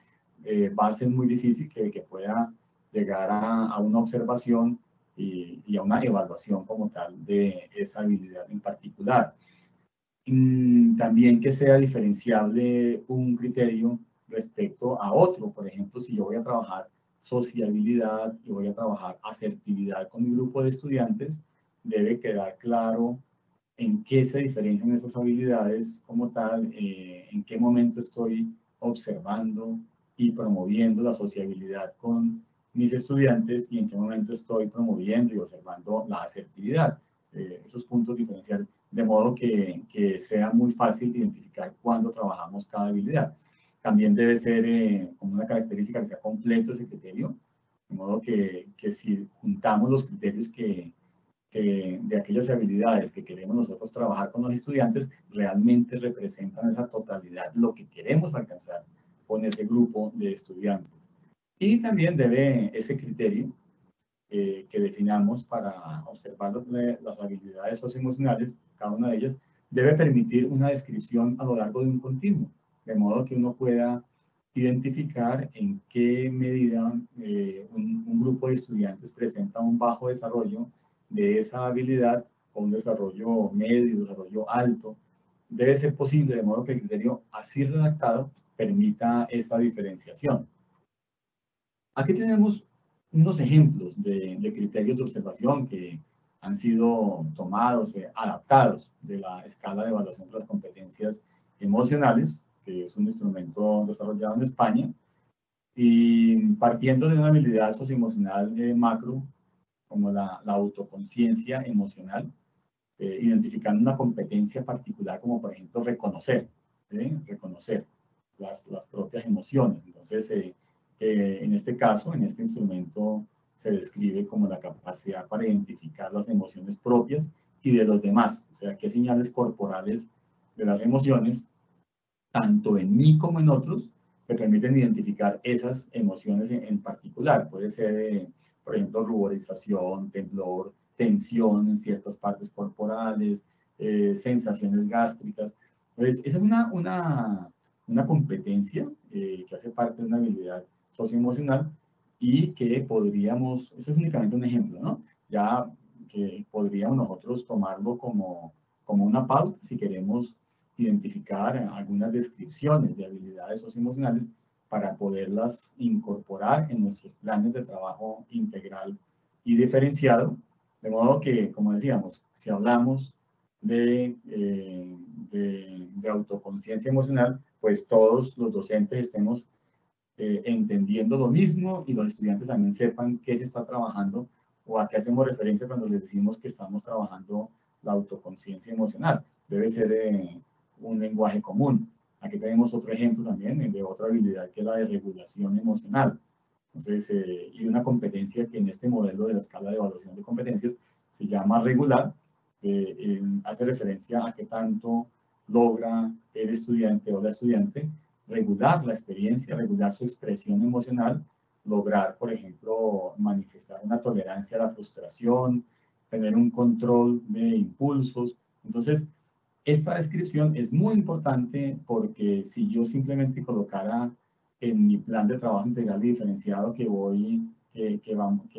va a ser muy difícil que pueda llegar a una observación y a una evaluación como tal de esa habilidad en particular. También que sea diferenciable un criterio respecto a otro. Por ejemplo, si yo voy a trabajar sociabilidad y voy a trabajar asertividad con mi grupo de estudiantes, debe quedar claro en qué se diferencian esas habilidades como tal, en qué momento estoy observando y promoviendo la sociabilidad con mis estudiantes y en qué momento estoy promoviendo y observando la asertividad. Esos puntos diferenciales, de modo que sea muy fácil identificar cuándo trabajamos cada habilidad. También debe ser como una característica que sea completo ese criterio, de modo que si juntamos los criterios de aquellas habilidades que queremos nosotros trabajar con los estudiantes, realmente representan esa totalidad, lo que queremos alcanzar con ese grupo de estudiantes. Y también debe ese criterio que definamos para observar las habilidades socioemocionales, cada una de ellas, debe permitir una descripción a lo largo de un continuo, de modo que uno pueda identificar en qué medida un grupo de estudiantes presenta un bajo desarrollo de esa habilidad o un desarrollo medio, desarrollo alto. Debe ser posible, de modo que el criterio así redactado permita esa diferenciación. Aquí tenemos unos ejemplos de criterios de observación que han sido tomados, adaptados de la escala de evaluación de las competencias emocionales, que es un instrumento desarrollado en España, y partiendo de una habilidad socioemocional macro, como la autoconciencia emocional, identificando una competencia particular, como por ejemplo reconocer, reconocer las propias emociones. Entonces, en este caso, en este instrumento, se describe como la capacidad para identificar las emociones propias y de los demás, o sea, qué señales corporales de las emociones, tanto en mí como en otros, me permiten identificar esas emociones en particular. Puede ser, por ejemplo, ruborización, temblor, tensión en ciertas partes corporales, sensaciones gástricas. Entonces, esa es una competencia que hace parte de una habilidad socioemocional y que podríamos, eso es únicamente un ejemplo, ¿no? Ya que podríamos nosotros tomarlo como una pauta si queremos identificar algunas descripciones de habilidades socioemocionales para poderlas incorporar en nuestros planes de trabajo integral y diferenciado, de modo que, como decíamos, si hablamos de autoconciencia emocional, pues todos los docentes estemos entendiendo lo mismo y los estudiantes también sepan qué se está trabajando o a qué hacemos referencia cuando les decimos que estamos trabajando la autoconciencia emocional. Debe ser un lenguaje común. Aquí tenemos otro ejemplo también de otra habilidad que es la de regulación emocional. Entonces, y una competencia que en este modelo de la escala de evaluación de competencias se llama regular, hace referencia a qué tanto logra el estudiante o la estudiante regular la experiencia, regular su expresión emocional, lograr, por ejemplo, manifestar una tolerancia a la frustración, tener un control de impulsos. Entonces, esta descripción es muy importante porque si yo simplemente colocara en mi plan de trabajo integral y diferenciado que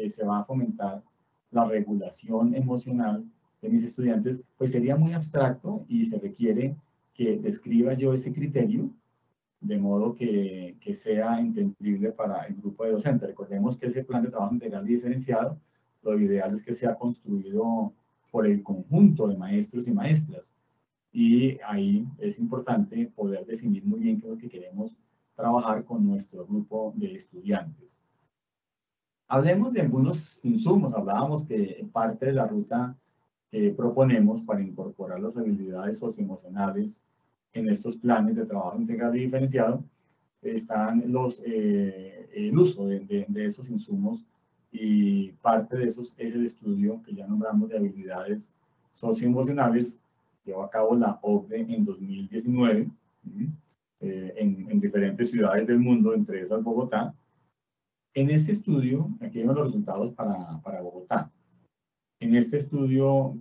se va a fomentar la regulación emocional de mis estudiantes, pues sería muy abstracto y se requiere que describa yo ese criterio de modo que sea entendible para el grupo de docentes. Recordemos que ese plan de trabajo integral y diferenciado, lo ideal es que sea construido por el conjunto de maestros y maestras. Y ahí es importante poder definir muy bien qué es lo que queremos trabajar con nuestro grupo de estudiantes. Hablemos de algunos insumos. Hablábamos que parte de la ruta que proponemos para incorporar las habilidades socioemocionales en estos planes de trabajo integral y diferenciado están el uso de esos insumos, y parte de esos es el estudio que ya nombramos de habilidades socioemocionales. Llevó a cabo la OCDE en 2019 en diferentes ciudades del mundo, entre esas Bogotá. En este estudio, aquí vemos los resultados para Bogotá. En este estudio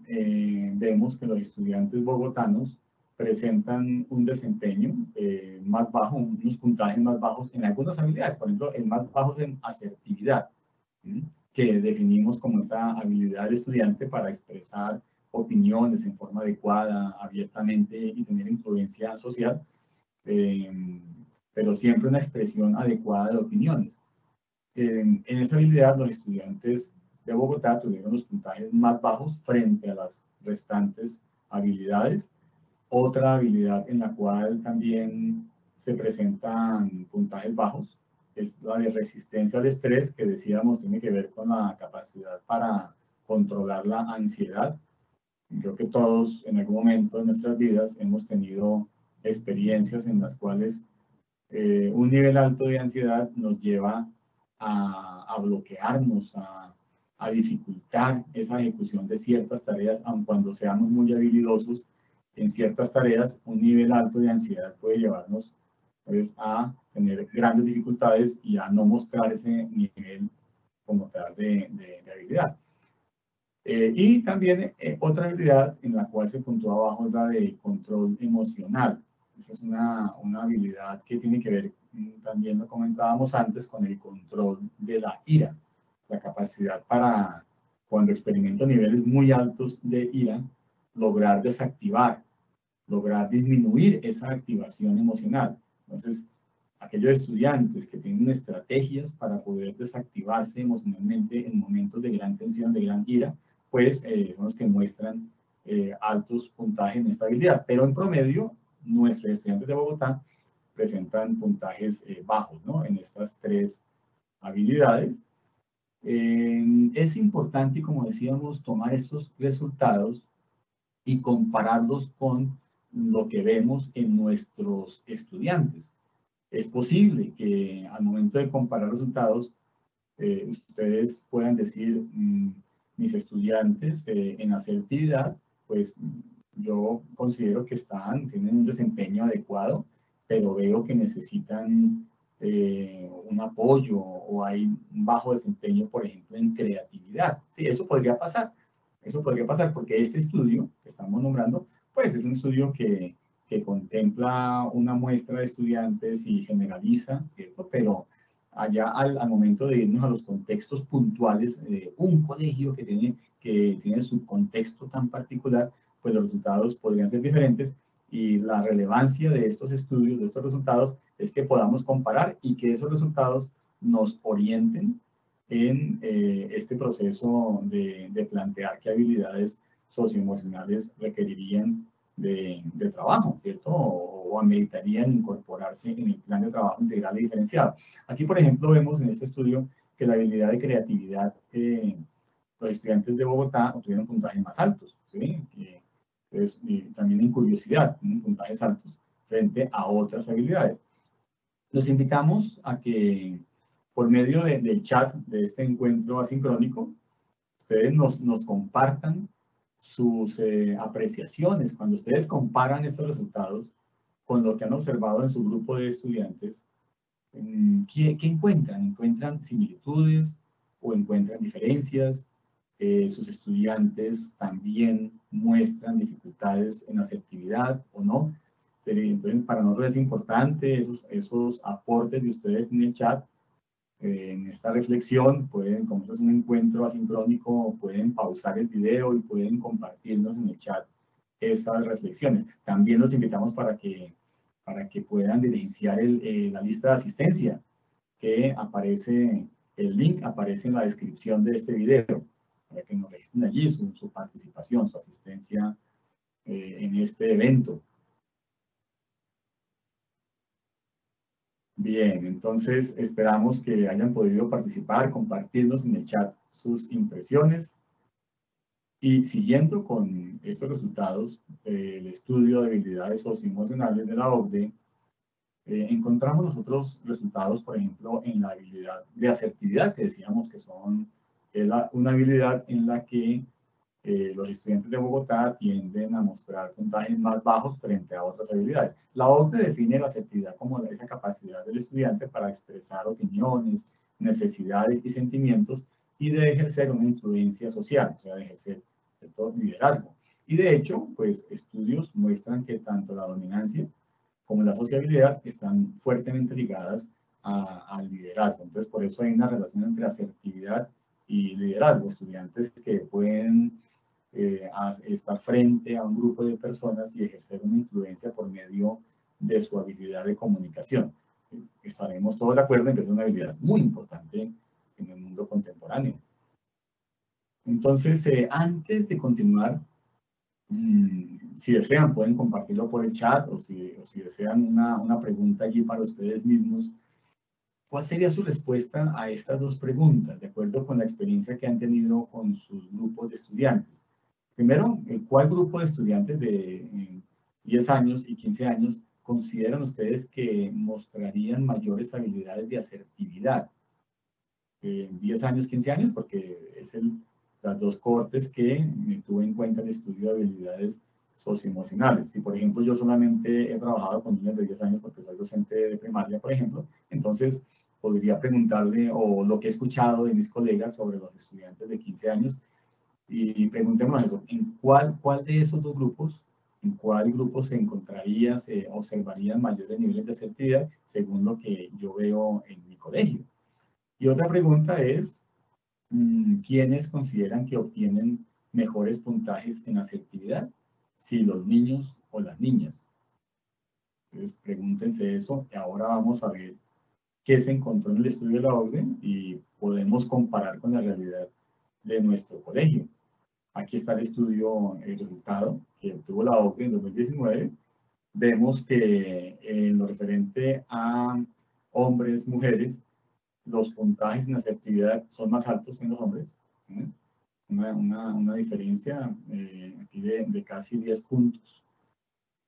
vemos que los estudiantes bogotanos presentan un desempeño más bajo, unos puntajes más bajos en algunas habilidades. Por ejemplo, el más bajo en asertividad, que definimos como esa habilidad del estudiante para expresar opiniones en forma adecuada, abiertamente y tener influencia social, pero siempre una expresión adecuada de opiniones. En esa habilidad, los estudiantes de Bogotá tuvieron los puntajes más bajos frente a las restantes habilidades. Otra habilidad en la cual también se presentan puntajes bajos es la de resistencia al estrés, que decíamos tiene que ver con la capacidad para controlar la ansiedad. Creo que todos en algún momento de nuestras vidas hemos tenido experiencias en las cuales un nivel alto de ansiedad nos lleva a bloquearnos, a dificultar esa ejecución de ciertas tareas, aun cuando seamos muy habilidosos en ciertas tareas. Un nivel alto de ansiedad puede llevarnos pues, a tener grandes dificultades y a no mostrar ese nivel como tal de habilidad. Y también otra habilidad en la cual se puntúa abajo es la de control emocional. Esa es una habilidad que tiene que ver, también lo comentábamos antes, con el control de la ira. La capacidad para, cuando experimento niveles muy altos de ira, lograr desactivar, lograr disminuir esa activación emocional. Entonces, aquellos estudiantes que tienen estrategias para poder desactivarse emocionalmente en momentos de gran tensión, de gran ira, pues son los que muestran altos puntajes en esta habilidad. Pero en promedio, nuestros estudiantes de Bogotá presentan puntajes bajos, ¿no?, en estas tres habilidades. Es importante, como decíamos, tomar estos resultados y compararlos con lo que vemos en nuestros estudiantes. Es posible que al momento de comparar resultados, ustedes puedan decir, mis estudiantes en asertividad, pues yo considero que tienen un desempeño adecuado, pero veo que necesitan un apoyo, o hay un bajo desempeño, por ejemplo, en creatividad. Sí, eso podría pasar. Eso podría pasar porque este estudio que estamos nombrando, pues es un estudio que contempla una muestra de estudiantes y generaliza, ¿cierto? Pero allá al momento de irnos a los contextos puntuales de un colegio que tiene su contexto tan particular, pues los resultados podrían ser diferentes, y la relevancia de estos estudios, de estos resultados, es que podamos comparar y que esos resultados nos orienten en este proceso de plantear qué habilidades socioemocionales requerirían de trabajo, ¿cierto? O ameritarían incorporarse en el plan de trabajo integral y diferenciado. Aquí, por ejemplo, vemos en este estudio que la habilidad de creatividad, los estudiantes de Bogotá obtuvieron puntajes más altos, ¿sí? Y también en curiosidad, tienen puntajes altos frente a otras habilidades. Los invitamos a que, por medio del chat de este encuentro asincrónico, ustedes nos compartan sus apreciaciones. Cuando ustedes comparan estos resultados con lo que han observado en su grupo de estudiantes, ¿qué encuentran? ¿Encuentran similitudes o encuentran diferencias? Sus estudiantes también muestran dificultades en asertividad o no. Entonces, para nosotros es importante esos aportes de ustedes en el chat. En esta reflexión pueden, como esto es un encuentro asincrónico, pueden pausar el video y pueden compartirnos en el chat estas reflexiones. También los invitamos para que puedan diligenciar la lista de asistencia que aparece, el link aparece en la descripción de este video, para que nos registren allí su participación, su asistencia en este evento. Bien, entonces esperamos que hayan podido participar, compartirnos en el chat sus impresiones. Y siguiendo con estos resultados del estudio de habilidades socioemocionales de la OCDE, encontramos nosotros resultados, por ejemplo, en la habilidad de asertividad, que decíamos que es una habilidad en la que los estudiantes de Bogotá tienden a mostrar puntajes más bajos frente a otras habilidades. La OCDE define la asertividad como esa capacidad del estudiante para expresar opiniones, necesidades y sentimientos y de ejercer una influencia social, o sea, de ejercer cierto liderazgo. Y de hecho, pues estudios muestran que tanto la dominancia como la sociabilidad están fuertemente ligadas al liderazgo. Entonces, por eso hay una relación entre asertividad y liderazgo. Estudiantes que pueden estar frente a un grupo de personas y ejercer una influencia por medio de su habilidad de comunicación. Estaremos todos de acuerdo en que es una habilidad muy importante en el mundo contemporáneo. Entonces, antes de continuar, si desean, pueden compartirlo por el chat o si desean una pregunta allí para ustedes mismos. ¿Cuál sería su respuesta a estas dos preguntas, de acuerdo con la experiencia que han tenido con sus grupos de estudiantes? Primero, ¿cuál grupo de estudiantes de 10 años y 15 años consideran ustedes que mostrarían mayores habilidades de asertividad? 10 años, 15 años, porque es las dos cohortes que tuve en cuenta el estudio de habilidades socioemocionales. Si, por ejemplo, yo solamente he trabajado con niños de 10 años porque soy docente de primaria, por ejemplo, entonces podría preguntarle, o lo que he escuchado de mis colegas sobre los estudiantes de 15 años, y preguntémonos eso, ¿en cuál de esos dos grupos, en cuál grupo se observarían mayores niveles de asertividad según lo que yo veo en mi colegio? Y otra pregunta es, ¿quiénes consideran que obtienen mejores puntajes en asertividad? Si los niños o las niñas. Entonces, pregúntense eso. Y ahora vamos a ver qué se encontró en el estudio de la OCDE y podemos comparar con la realidad de nuestro colegio. Aquí está el estudio, el resultado que obtuvo la OCDE en 2019. Vemos que en lo referente a hombres, mujeres, los puntajes en asertividad son más altos en los hombres. Una diferencia aquí de casi 10 puntos.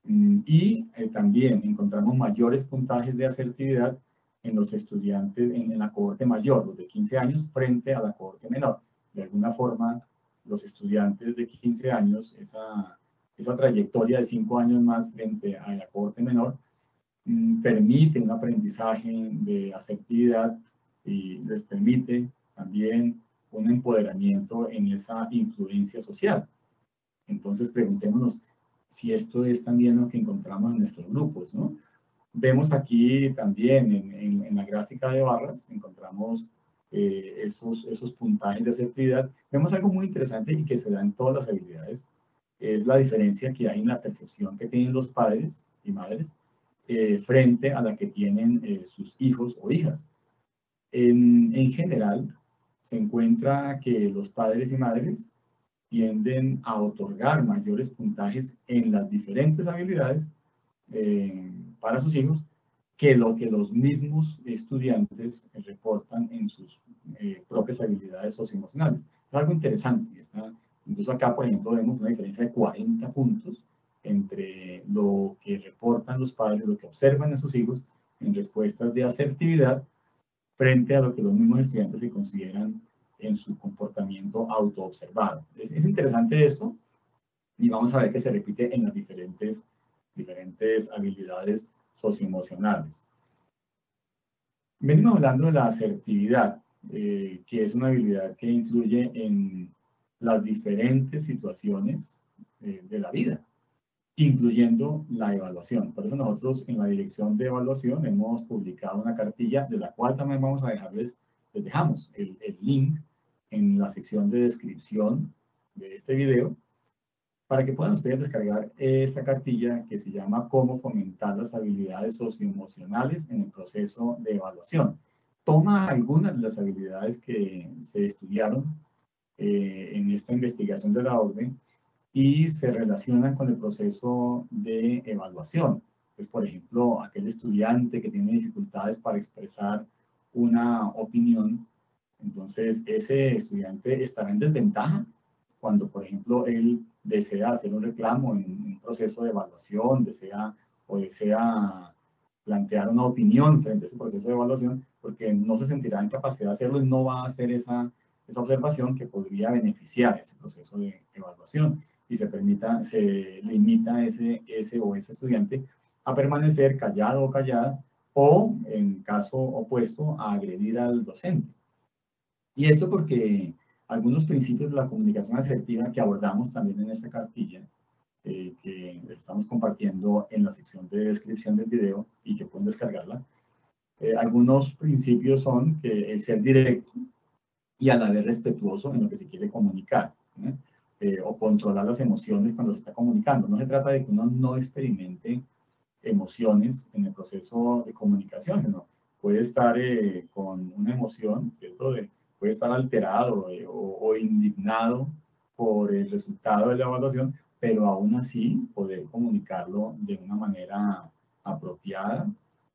Y también encontramos mayores puntajes de asertividad en los estudiantes en la cohorte mayor, los de 15 años, frente a la cohorte menor. De alguna forma, los estudiantes de 15 años, esa trayectoria de 5 años más frente a la cohorte menor, permite un aprendizaje de asertividad y les permite también un empoderamiento en esa influencia social. Entonces, preguntémonos si esto es también lo que encontramos en nuestros grupos, ¿no? Vemos aquí también en la gráfica de barras, encontramos esos puntajes de asertividad. Vemos algo muy interesante y que se da en todas las habilidades, es la diferencia que hay en la percepción que tienen los padres y madres frente a la que tienen sus hijos o hijas. En general, se encuentra que los padres y madres tienden a otorgar mayores puntajes en las diferentes habilidades para sus hijos que lo que los mismos estudiantes reportan en sus propias habilidades socioemocionales. Es algo interesante. Incluso acá, por ejemplo, vemos una diferencia de 40 puntos entre lo que reportan los padres, lo que observan en sus hijos en respuestas de asertividad frente a lo que los mismos estudiantes se consideran en su comportamiento autoobservado. Es interesante esto y vamos a ver que se repite en las diferentes habilidades socioemocionales. Venimos hablando de la asertividad, que es una habilidad que influye en las diferentes situaciones de la vida, incluyendo la evaluación. Por eso nosotros en la dirección de evaluación hemos publicado una cartilla de la cual también vamos a les dejamos el link en la sección de descripción de este video para que puedan ustedes descargar esta cartilla que se llama Cómo fomentar las habilidades socioemocionales en el proceso de evaluación. Toma algunas de las habilidades que se estudiaron en esta investigación de la orden y se relacionan con el proceso de evaluación. Pues, por ejemplo, aquel estudiante que tiene dificultades para expresar una opinión, entonces ese estudiante estará en desventaja cuando, por ejemplo, él desea hacer un reclamo en un proceso de evaluación, desea plantear una opinión frente a ese proceso de evaluación, porque no se sentirá en capacidad de hacerlo y no va a hacer esa observación que podría beneficiar ese proceso de evaluación y se limita ese estudiante a permanecer callado o callada o, en caso opuesto, a agredir al docente. Y esto porque algunos principios de la comunicación asertiva que abordamos también en esta cartilla, que estamos compartiendo en la sección de descripción del video y que pueden descargarla, algunos principios son que el ser directo y a la vez respetuoso en lo que se quiere comunicar, o controlar las emociones cuando se está comunicando. No se trata de que uno no experimente emociones en el proceso de comunicación, sino puede estar con una emoción, ¿cierto? Puede estar alterado o indignado por el resultado de la evaluación, pero aún así poder comunicarlo de una manera apropiada,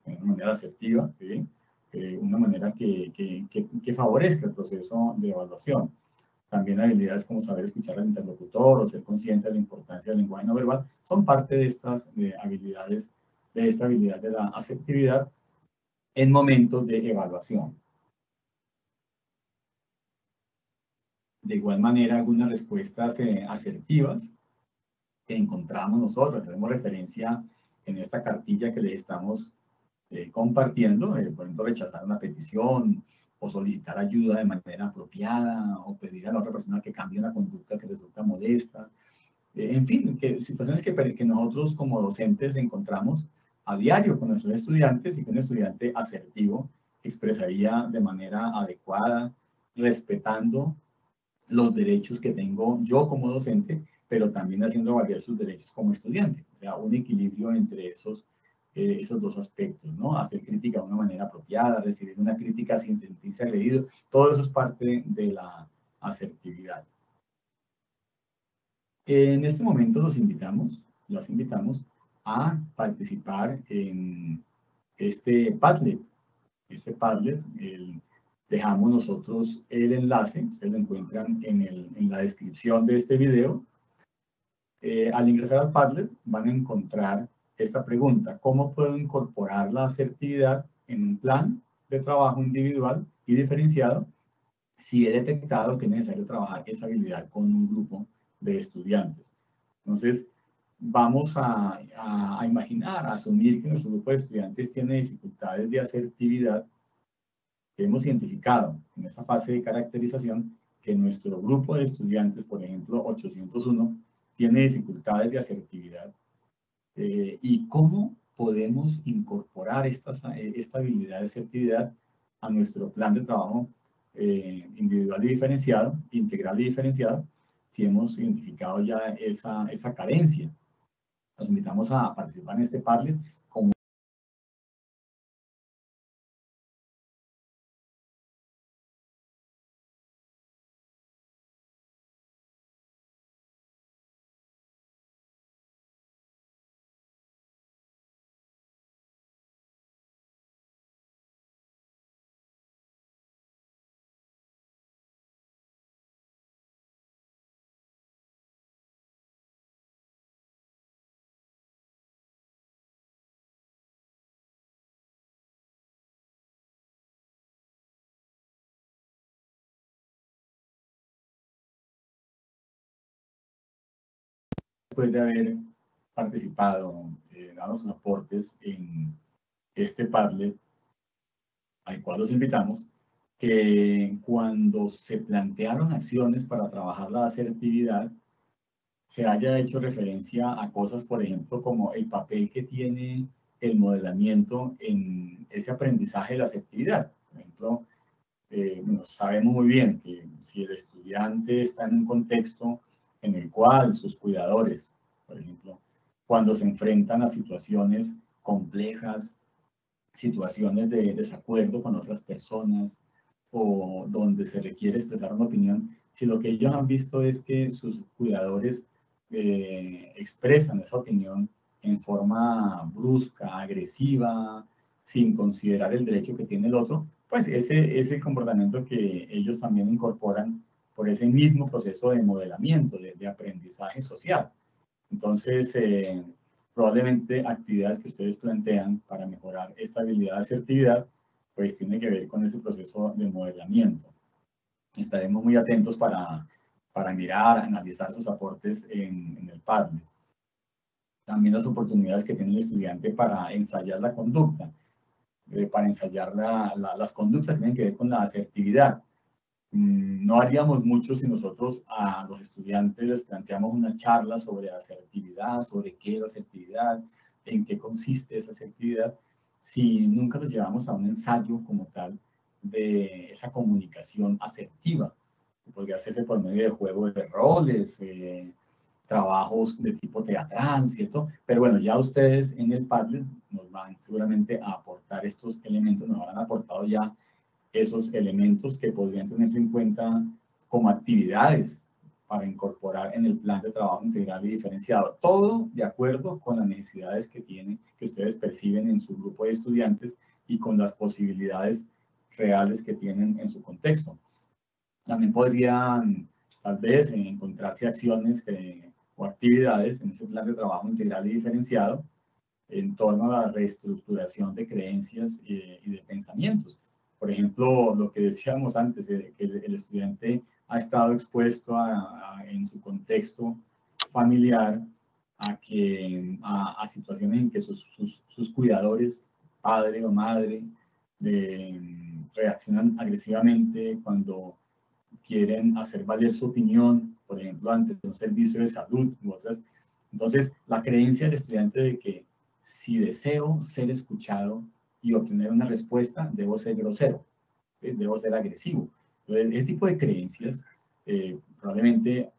de una manera asertiva, ¿sí? Una manera que favorezca el proceso de evaluación. También habilidades como saber escuchar al interlocutor o ser consciente de la importancia del lenguaje no verbal son parte de estas habilidades, de esta habilidad de la asertividad en momentos de evaluación. De igual manera, algunas respuestas asertivas que encontramos nosotros, hacemos referencia en esta cartilla que les estamos compartiendo, por ejemplo, rechazar una petición o solicitar ayuda de manera apropiada o pedir a la otra persona que cambie una conducta que resulta molesta. En fin, situaciones que nosotros como docentes encontramos a diario con nuestros estudiantes y que un estudiante asertivo expresaría de manera adecuada, respetando los derechos que tengo yo como docente, pero también haciendo valer sus derechos como estudiante. O sea, un equilibrio entre esos dos aspectos, ¿no? Hacer crítica de una manera apropiada, recibir una crítica sin sentirse agredido, todo eso es parte de la asertividad. En este momento las invitamos a participar en este Padlet. Este Padlet, dejamos nosotros el enlace, ustedes lo encuentran en la descripción de este video. Al ingresar al Padlet van a encontrar esta pregunta: ¿cómo puedo incorporar la asertividad en un plan de trabajo individual y diferenciado si he detectado que es necesario trabajar esa habilidad con un grupo de estudiantes? Entonces, vamos a imaginar, a asumir que nuestro grupo de estudiantes tiene dificultades de asertividad, que hemos identificado en esta fase de caracterización que nuestro grupo de estudiantes, por ejemplo, 801, tiene dificultades de asertividad. ¿Y cómo podemos incorporar esta habilidad de asertividad a nuestro plan de trabajo individual y diferenciado, integral y diferenciado, si hemos identificado ya esa carencia? Los invitamos a participar en este Padlet después de haber participado, dado sus aportes en este Padlet, al cual los invitamos, que cuando se plantearon acciones para trabajar la asertividad, se haya hecho referencia a cosas, por ejemplo, como el papel que tiene el modelamiento en ese aprendizaje de la asertividad. Por ejemplo, bueno, sabemos muy bien que si el estudiante está en un contexto en el cual sus cuidadores, por ejemplo, cuando se enfrentan a situaciones complejas, situaciones de desacuerdo con otras personas o donde se requiere expresar una opinión, si lo que ellos han visto es que sus cuidadores expresan esa opinión en forma brusca, agresiva, sin considerar el derecho que tiene el otro, pues ese es el comportamiento que ellos también incorporan por ese mismo proceso de modelamiento, de aprendizaje social. Entonces, probablemente actividades que ustedes plantean para mejorar esta habilidad de asertividad, pues tiene que ver con ese proceso de modelamiento. Estaremos muy atentos para mirar, analizar sus aportes en el Padlet. También las oportunidades que tiene el estudiante para ensayar la conducta. Para ensayar las conductas tienen que ver con la asertividad. No haríamos mucho si nosotros a los estudiantes les planteamos unas charlas sobre asertividad, sobre qué es la asertividad, en qué consiste esa asertividad, si nunca los llevamos a un ensayo como tal de esa comunicación asertiva. Podría hacerse por medio de juegos de roles, trabajos de tipo teatral, ¿cierto? Pero bueno, ya ustedes en el Padlet nos van seguramente a aportar estos elementos, nos habrán aportado ya esos elementos que podrían tenerse en cuenta como actividades para incorporar en el plan de trabajo integral y diferenciado. Todo de acuerdo con las necesidades que ustedes perciben en su grupo de estudiantes y con las posibilidades reales que tienen en su contexto. También podrían, tal vez, encontrarse acciones o actividades en ese plan de trabajo integral y diferenciado en torno a la reestructuración de creencias y de pensamientos. Por ejemplo, lo que decíamos antes, que el estudiante ha estado expuesto en su contexto familiar a situaciones en que sus cuidadores, padre o madre, reaccionan agresivamente cuando quieren hacer valer su opinión, por ejemplo, ante un servicio de salud u otras. Entonces, la creencia del estudiante de que si deseo ser escuchado y obtener una respuesta, debo ser grosero, debo ser agresivo. Entonces, este tipo de creencias probablemente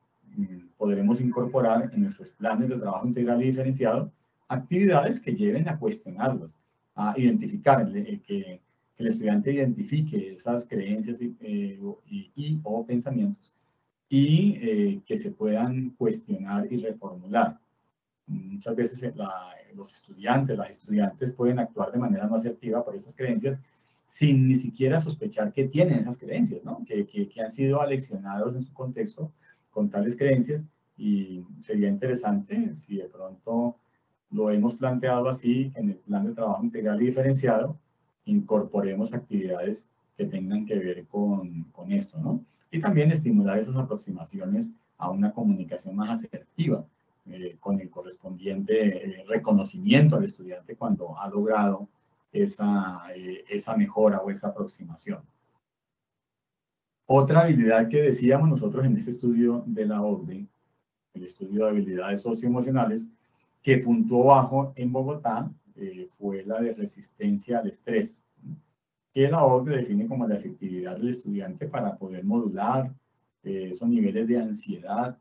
podremos incorporar en nuestros planes de trabajo integral y diferenciado actividades que lleven a cuestionarlas, a identificar, que el estudiante identifique esas creencias o pensamientos y que se puedan cuestionar y reformular. Muchas veces los estudiantes, las estudiantes pueden actuar de manera no asertiva por esas creencias sin ni siquiera sospechar que tienen esas creencias, ¿no? que han sido aleccionados en su contexto con tales creencias, y sería interesante si de pronto lo hemos planteado así, que en el plan de trabajo integral y diferenciado incorporemos actividades que tengan que ver con esto, ¿no? Y también estimular esas aproximaciones a una comunicación más asertiva, con el correspondiente reconocimiento al estudiante cuando ha logrado esa mejora o esa aproximación. Otra habilidad que decíamos nosotros en este estudio de la OCDE, el estudio de habilidades socioemocionales, que puntuó bajo en Bogotá, fue la de resistencia al estrés, que la OCDE define como la efectividad del estudiante para poder modular esos niveles de ansiedad,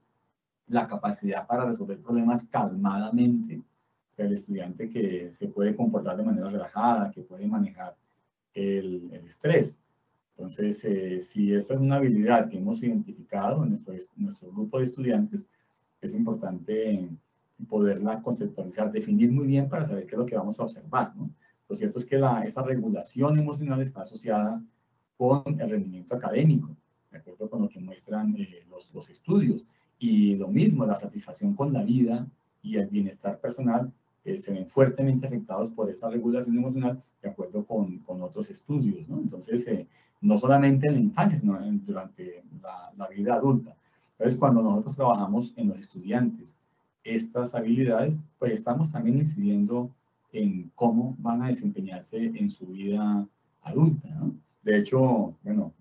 la capacidad para resolver problemas calmadamente, o sea, el estudiante que se puede comportar de manera relajada, que puede manejar el estrés. Entonces, si esta es una habilidad que hemos identificado en nuestro grupo de estudiantes, es importante poderla conceptualizar, definir muy bien para saber qué es lo que vamos a observar, ¿no? Lo cierto es que esa regulación emocional está asociada con el rendimiento académico, de acuerdo con lo que muestran los estudios. Y lo mismo, la satisfacción con la vida y el bienestar personal se ven fuertemente afectados por esa regulación emocional, de acuerdo con otros estudios, ¿no? Entonces, no solamente en la infancia, sino durante la vida adulta. Entonces, cuando nosotros trabajamos en los estudiantes estas habilidades, pues estamos también incidiendo en cómo van a desempeñarse en su vida adulta, ¿no? De hecho, bueno,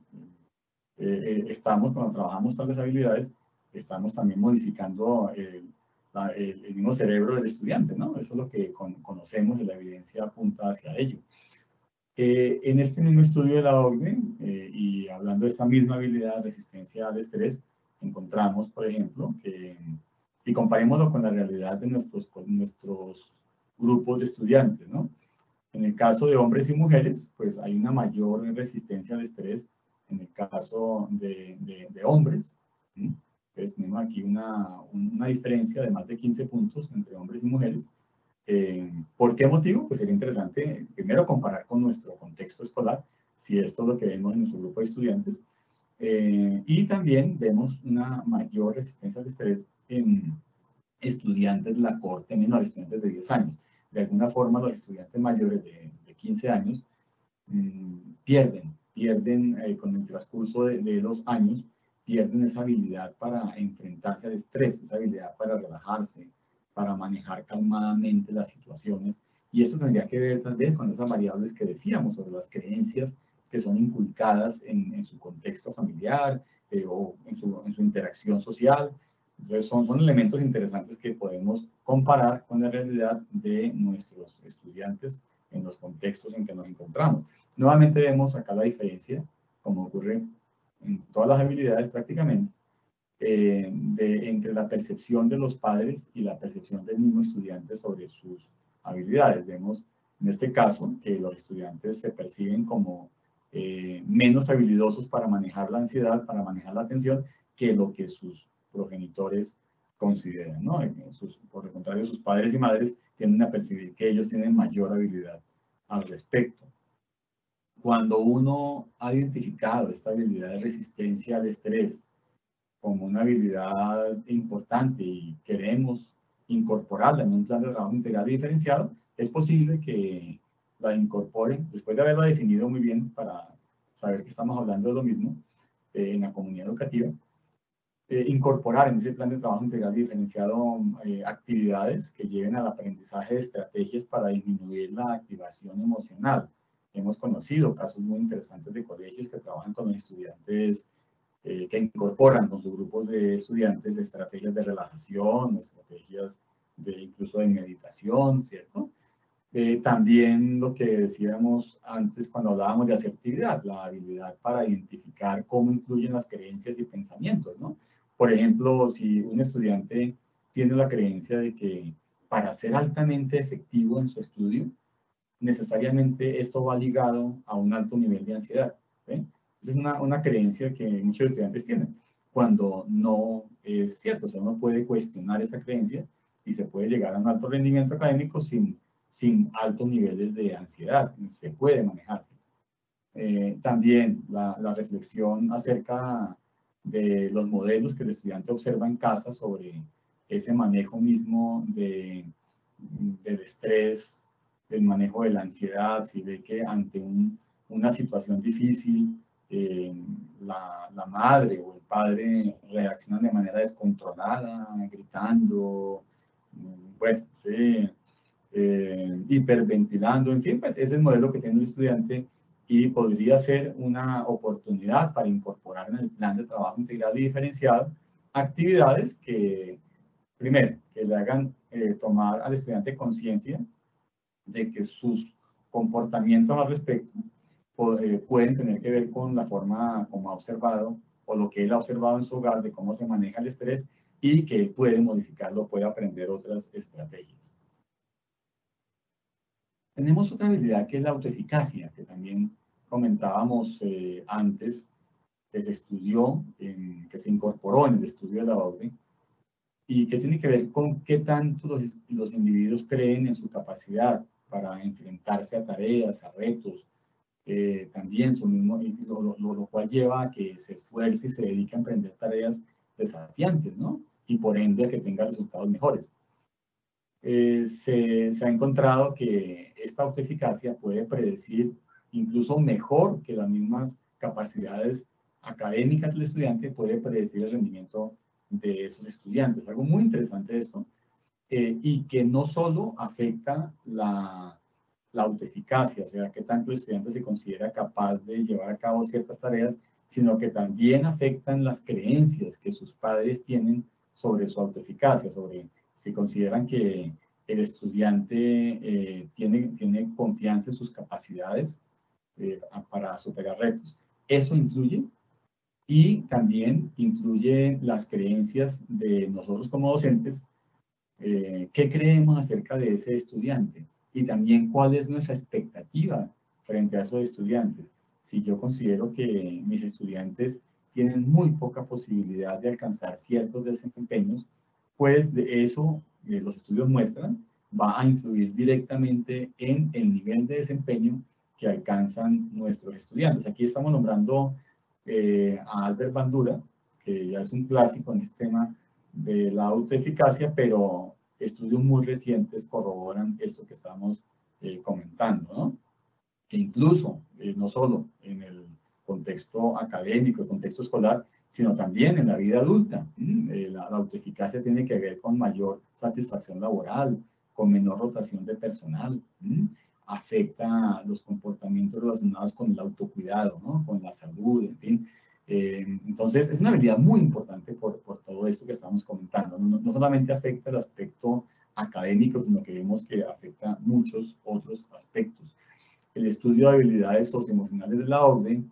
cuando trabajamos tales habilidades, estamos también modificando el mismo cerebro del estudiante, ¿no? Eso es lo que conocemos y la evidencia apunta hacia ello. En este mismo estudio de la OCDE, y hablando de esta misma habilidad de resistencia al estrés, encontramos, por ejemplo, y comparémoslo con la realidad de nuestros grupos de estudiantes, ¿no? En el caso de hombres y mujeres, pues hay una mayor resistencia al estrés en el caso de hombres. Entonces tenemos aquí una diferencia de más de 15 puntos entre hombres y mujeres. ¿Por qué motivo? Pues sería interesante primero comparar con nuestro contexto escolar, si esto es lo que vemos en nuestro grupo de estudiantes. Y también vemos una mayor resistencia al estrés en estudiantes de la corte menor, estudiantes de 10 años. De alguna forma, los estudiantes mayores de 15 años pierden con el transcurso de los años, pierden esa habilidad para enfrentarse al estrés, esa habilidad para relajarse, para manejar calmadamente las situaciones. Y eso tendría que ver tal vez con esas variables que decíamos sobre las creencias que son inculcadas en su contexto familiar o en su interacción social. Entonces son elementos interesantes que podemos comparar con la realidad de nuestros estudiantes en los contextos en que nos encontramos. Nuevamente vemos acá la diferencia, como ocurre en todas las habilidades prácticamente, entre la percepción de los padres y la percepción del mismo estudiante sobre sus habilidades. Vemos en este caso que los estudiantes se perciben como menos habilidosos para manejar la ansiedad, para manejar la atención, que lo que sus progenitores consideran, ¿no? Por el contrario, sus padres y madres tienden a percibir que ellos tienen mayor habilidad al respecto. Cuando uno ha identificado esta habilidad de resistencia al estrés como una habilidad importante y queremos incorporarla en un plan de trabajo integral y diferenciado, es posible que la incorporen, después de haberla definido muy bien para saber que estamos hablando de lo mismo en la comunidad educativa, incorporar en ese plan de trabajo integral y diferenciado actividades que lleven al aprendizaje de estrategias para disminuir la activación emocional. Hemos conocido casos muy interesantes de colegios que trabajan con los estudiantes, que incorporan con sus grupos de estudiantes estrategias de relajación, estrategias incluso de meditación, ¿cierto? También lo que decíamos antes cuando hablábamos de asertividad, la habilidad para identificar cómo influyen las creencias y pensamientos, ¿no? Por ejemplo, si un estudiante tiene la creencia de que para ser altamente efectivo en su estudio, necesariamente esto va ligado a un alto nivel de ansiedad. ¿Sí? Esa es una creencia que muchos estudiantes tienen, cuando no es cierto. O sea, uno puede cuestionar esa creencia y se puede llegar a un alto rendimiento académico sin altos niveles de ansiedad. Se puede manejarse. También la reflexión acerca de los modelos que el estudiante observa en casa sobre ese manejo mismo del estrés, del manejo de la ansiedad, si ve que ante una situación difícil, la madre o el padre reaccionan de manera descontrolada, gritando, bueno, sí, hiperventilando, en fin, pues ese es el modelo que tiene el estudiante y podría ser una oportunidad para incorporar en el plan de trabajo integral y diferenciado actividades que, primero, que le hagan tomar al estudiante conciencia de que sus comportamientos al respecto pueden tener que ver con la forma como ha observado o lo que él ha observado en su hogar de cómo se maneja el estrés y que él puede modificarlo, puede aprender otras estrategias. Tenemos otra habilidad que es la autoeficacia, que también comentábamos antes, que se estudió, que se incorporó en el estudio de la OCDE, y que tiene que ver con qué tanto los individuos creen en su capacidad para enfrentarse a tareas, a retos, también su mismo, lo cual lleva a que se esfuerce y se dedique a emprender tareas desafiantes, ¿no? Y por ende a que tenga resultados mejores. Se ha encontrado que esta autoeficacia puede predecir incluso mejor que las mismas capacidades académicas del estudiante, puede predecir el rendimiento de esos estudiantes. Algo muy interesante de esto y que no solo afecta la autoeficacia, o sea, que tanto el estudiante se considera capaz de llevar a cabo ciertas tareas, sino que también afectan las creencias que sus padres tienen sobre su autoeficacia, sobre si consideran que el estudiante tiene confianza en sus capacidades para superar retos. Eso influye y también influye las creencias de nosotros como docentes, qué creemos acerca de ese estudiante y también cuál es nuestra expectativa frente a esos estudiantes. Si yo considero que mis estudiantes tienen muy poca posibilidad de alcanzar ciertos desempeños, pues de eso, los estudios muestran, va a influir directamente en el nivel de desempeño que alcanzan nuestros estudiantes. Aquí estamos nombrando a Albert Bandura, que ya es un clásico en este tema de la autoeficacia, pero estudios muy recientes corroboran esto que estamos comentando, ¿no? Que incluso, no solo en el contexto académico, el contexto escolar, sino también en la vida adulta. La autoeficacia tiene que ver con mayor satisfacción laboral, con menor rotación de personal, afecta los comportamientos relacionados con el autocuidado, ¿no? Con la salud, en fin. Entonces, es una habilidad muy importante por todo esto que estamos comentando. No solamente afecta el aspecto académico, sino que vemos que afecta muchos otros aspectos. El estudio de habilidades socioemocionales de la OCDE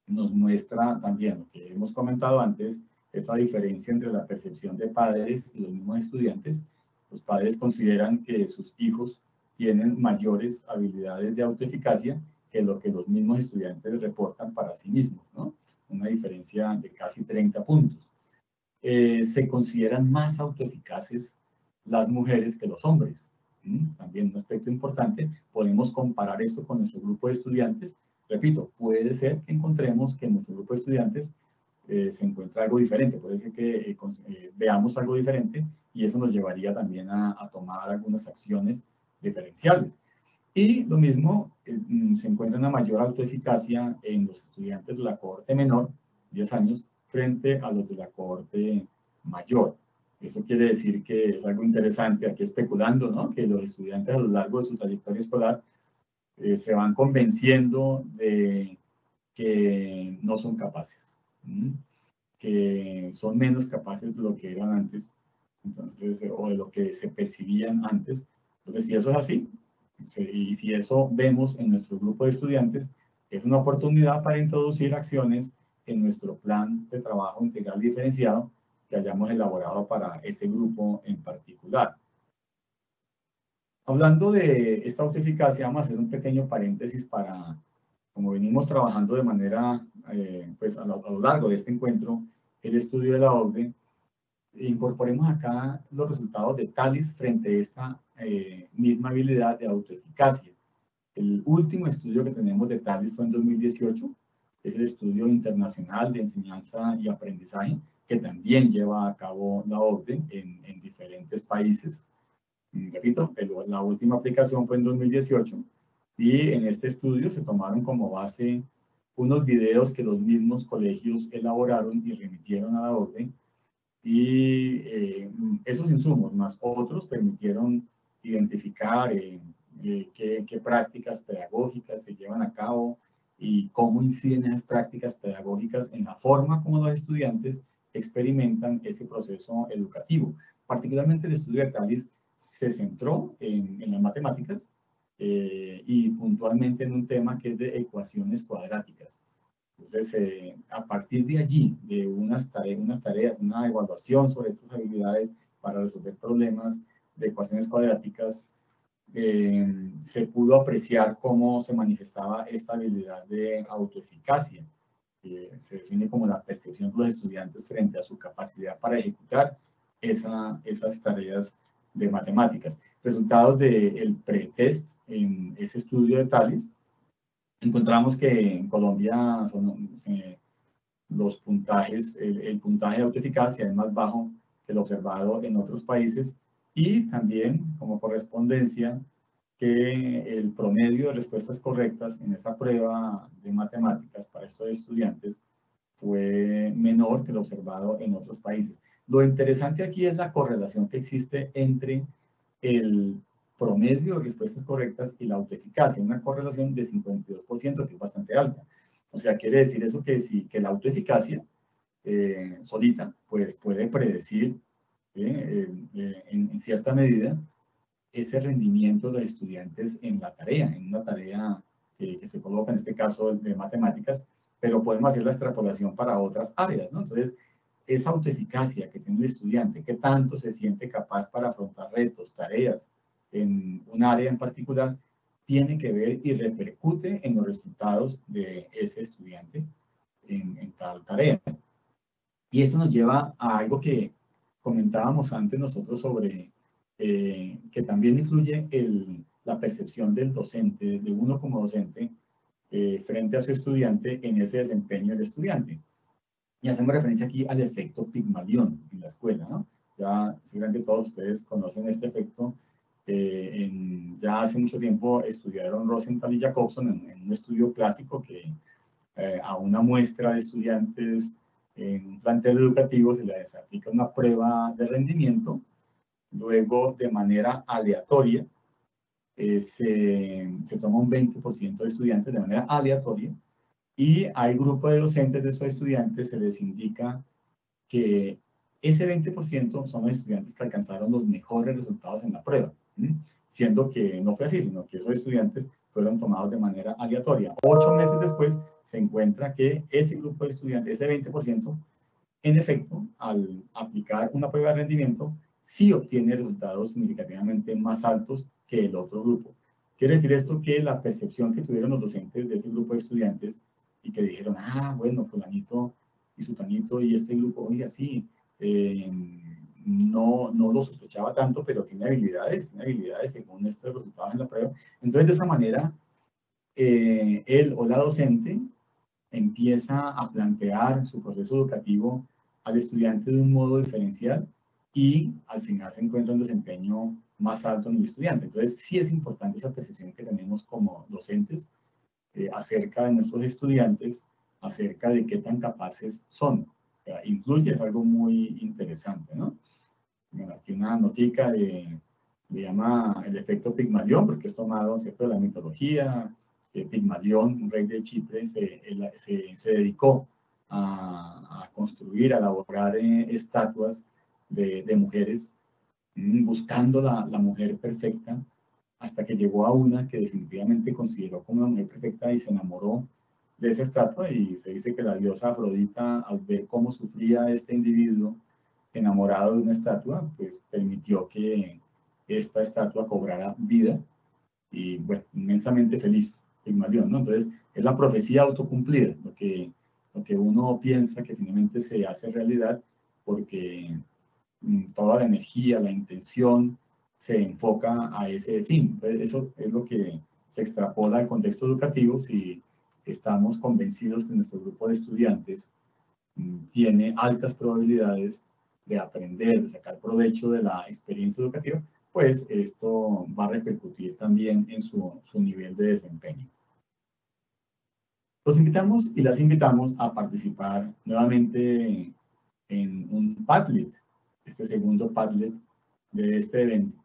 nos muestra también lo que hemos comentado antes, esa diferencia entre la percepción de padres y los mismos estudiantes. Los padres consideran que sus hijos tienen mayores habilidades de autoeficacia que lo que los mismos estudiantes reportan para sí mismos, ¿no? Una diferencia de casi 30 puntos. Se consideran más autoeficaces las mujeres que los hombres. También un aspecto importante, podemos comparar esto con nuestro grupo de estudiantes. Repito, puede ser que encontremos que en nuestro grupo de estudiantes se encuentra algo diferente, puede ser que veamos algo diferente y eso nos llevaría también a tomar algunas acciones diferenciales. Y lo mismo, se encuentra una mayor autoeficacia en los estudiantes de la cohorte menor, 10 años, frente a los de la cohorte mayor. Eso quiere decir que es algo interesante, aquí especulando, ¿no? Que los estudiantes a lo largo de su trayectoria escolar se van convenciendo de que no son capaces, que son menos capaces de lo que eran antes, entonces, o de lo que se percibían antes. Entonces, si eso es así, y si eso vemos en nuestro grupo de estudiantes, es una oportunidad para introducir acciones en nuestro plan de trabajo integral diferenciado que hayamos elaborado para ese grupo en particular. Hablando de esta autoeficacia, vamos a hacer un pequeño paréntesis para, como venimos trabajando de manera, pues a lo largo de este encuentro, el estudio de la OCDE, incorporemos acá los resultados de TALIS frente a esta misma habilidad de autoeficacia. El último estudio que tenemos de TALIS fue en 2018, es el estudio internacional de enseñanza y aprendizaje, que también lleva a cabo la OCDE en diferentes países. Repito, la última aplicación fue en 2018 y en este estudio se tomaron como base unos videos que los mismos colegios elaboraron y remitieron a la OCDE y esos insumos más otros permitieron identificar qué prácticas pedagógicas se llevan a cabo y cómo inciden esas prácticas pedagógicas en la forma como los estudiantes experimentan ese proceso educativo. Particularmente el estudio de TALIS se centró en las matemáticas y puntualmente en un tema que es de ecuaciones cuadráticas. Entonces, a partir de allí, de unas tareas, una evaluación sobre estas habilidades para resolver problemas de ecuaciones cuadráticas, se pudo apreciar cómo se manifestaba esta habilidad de autoeficacia, que se define como la percepción de los estudiantes frente a su capacidad para ejecutar esas tareas de matemáticas. Resultados del pretest en ese estudio de TALIS, encontramos que en Colombia los puntajes, el puntaje de autoeficacia es más bajo que el observado en otros países y también como correspondencia que el promedio de respuestas correctas en esa prueba de matemáticas para estos estudiantes fue menor que el observado en otros países. Lo interesante aquí es la correlación que existe entre el promedio de respuestas correctas y la autoeficacia, una correlación de 52%, que es bastante alta. O sea, quiere decir eso que la autoeficacia solita, pues puede predecir en cierta medida ese rendimiento de los estudiantes en la tarea, en una tarea que se coloca en este caso de matemáticas, pero podemos hacer la extrapolación para otras áreas, ¿no? Entonces, esa autoeficacia que tiene el estudiante, qué tanto se siente capaz para afrontar retos, tareas en un área en particular, tiene que ver y repercute en los resultados de ese estudiante en tal tarea. Y esto nos lleva a algo que comentábamos antes nosotros sobre que también influye la percepción del docente, de uno como docente, frente a su estudiante en ese desempeño del estudiante. Y hacemos referencia aquí al efecto Pigmalión en la escuela, ¿no? Ya seguramente todos ustedes conocen este efecto. Ya hace mucho tiempo estudiaron Rosenthal y Jacobson en un estudio clásico que a una muestra de estudiantes en un plantel educativo se les aplica una prueba de rendimiento, luego de manera aleatoria se toma un 20% de estudiantes de manera aleatoria y al grupo de docentes de esos estudiantes se les indica que ese 20% son los estudiantes que alcanzaron los mejores resultados en la prueba, siendo que no fue así, sino que esos estudiantes fueron tomados de manera aleatoria. 8 meses después se encuentra que ese grupo de estudiantes, ese 20%, en efecto, al aplicar una prueba de rendimiento, sí obtiene resultados significativamente más altos que el otro grupo. Quiere decir esto que la percepción que tuvieron los docentes de ese grupo de estudiantes y que dijeron, bueno, fulanito y sutanito y este grupo, oye, sí, no lo sospechaba tanto, pero tiene habilidades según estos resultados en la prueba. Entonces, de esa manera, él o la docente empieza a plantear su proceso educativo al estudiante de un modo diferencial y al final se encuentra un desempeño más alto en el estudiante. Entonces, sí es importante esa percepción que tenemos como docentes acerca de nuestros estudiantes, acerca de qué tan capaces son. Influye, es algo muy interesante, ¿no? Bueno, aquí una notica le llama el efecto Pigmalión, porque es tomado, ¿cierto?, de la mitología. Pigmalión, un rey de Chipre, se dedicó a construir, a elaborar estatuas de mujeres, buscando la mujer perfecta, hasta que llegó a una que definitivamente consideró como una mujer perfecta y se enamoró de esa estatua, y se dice que la diosa Afrodita, al ver cómo sufría este individuo enamorado de una estatua, pues permitió que esta estatua cobrara vida y, bueno, inmensamente feliz Pigmalión, ¿no? Entonces, es la profecía autocumplida, lo que uno piensa que finalmente se hace realidad porque toda la energía, la intención se enfoca a ese fin. Entonces, eso es lo que se extrapola al contexto educativo si estamos convencidos que nuestro grupo de estudiantes tiene altas probabilidades de aprender, de sacar provecho de la experiencia educativa, pues esto va a repercutir también en su nivel de desempeño. Los invitamos y las invitamos a participar nuevamente en un Padlet, este segundo Padlet de este evento,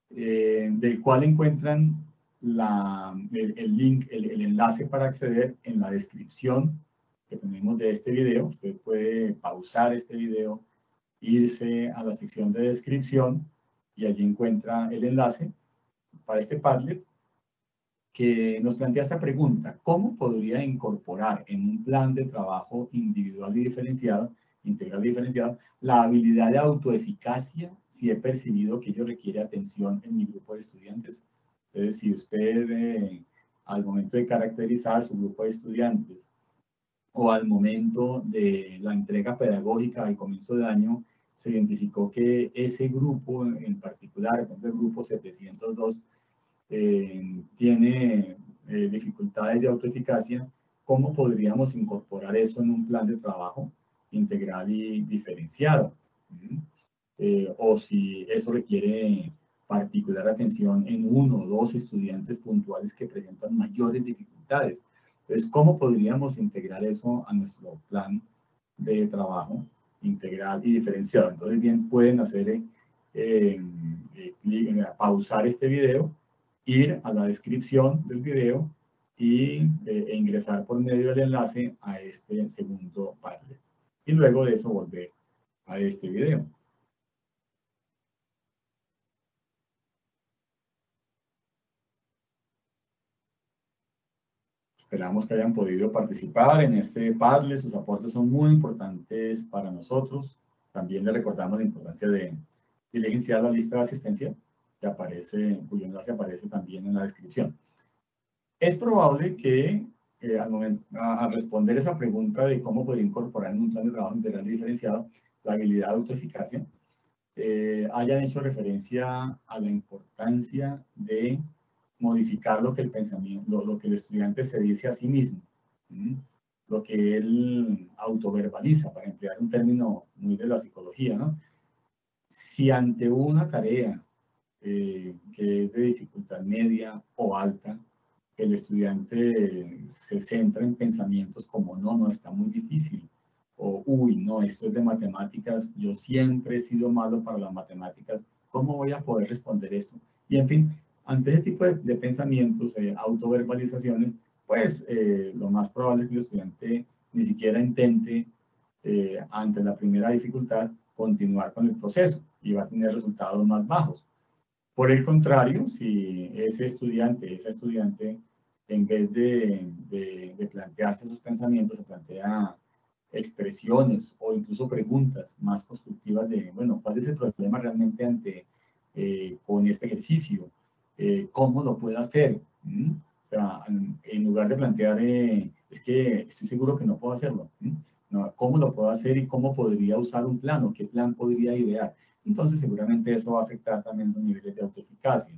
del cual encuentran el link, el enlace para acceder en la descripción que tenemos de este video. Usted puede pausar este video, irse a la sección de descripción y allí encuentra el enlace para este Padlet que nos plantea esta pregunta: ¿cómo podría incorporar en un plan de trabajo individual y diferenciado, integral y diferenciado, la habilidad de autoeficacia si he percibido que ello requiere atención en mi grupo de estudiantes? Entonces, si usted al momento de caracterizar su grupo de estudiantes o al momento de la entrega pedagógica al comienzo de año, se identificó que ese grupo en particular, por ejemplo, el grupo 702, tiene dificultades de autoeficacia, ¿cómo podríamos incorporar eso en un plan de trabajo integral y diferenciado? O si eso requiere particular atención en uno o dos estudiantes puntuales que presentan mayores dificultades. Entonces, ¿cómo podríamos integrar eso a nuestro plan de trabajo integral y diferenciado. Entonces, bien, pueden hacer pausar este video, ir a la descripción del video e ingresar por medio del enlace a este segundo Padlet. Y luego de eso volver a este video. Esperamos que hayan podido participar en este Padlet. Sus aportes son muy importantes para nosotros. También les recordamos la importancia de diligenciar la lista de asistencia, que aparece, cuyo enlace aparece también en la descripción. Es probable que al responder esa pregunta de cómo podría incorporar en un plan de trabajo integral y diferenciado la habilidad de autoeficacia, hayan hecho referencia a la importancia de modificar lo que el pensamiento, lo que el estudiante se dice a sí mismo, lo que él autoverbaliza, para emplear un término muy de la psicología, ¿no? Si ante una tarea que es de dificultad media o alta, el estudiante se centra en pensamientos como no está muy difícil, o uy, no, esto es de matemáticas, yo siempre he sido malo para las matemáticas, ¿cómo voy a poder responder esto? Y en fin, ante ese tipo de pensamientos, autoverbalizaciones, pues lo más probable es que el estudiante ni siquiera intente, ante la primera dificultad, continuar con el proceso y va a tener resultados más bajos. Por el contrario, si ese estudiante, esa estudiante, en vez de plantearse esos pensamientos, se plantea expresiones o incluso preguntas más constructivas de, bueno, ¿cuál es el problema realmente con este ejercicio? ¿Cómo lo puedo hacer? O sea, en lugar de plantear, es que estoy seguro que no puedo hacerlo. No, ¿cómo lo puedo hacer y cómo podría usar un plan o qué plan podría idear? Entonces, seguramente eso va a afectar también los niveles de autoeficacia.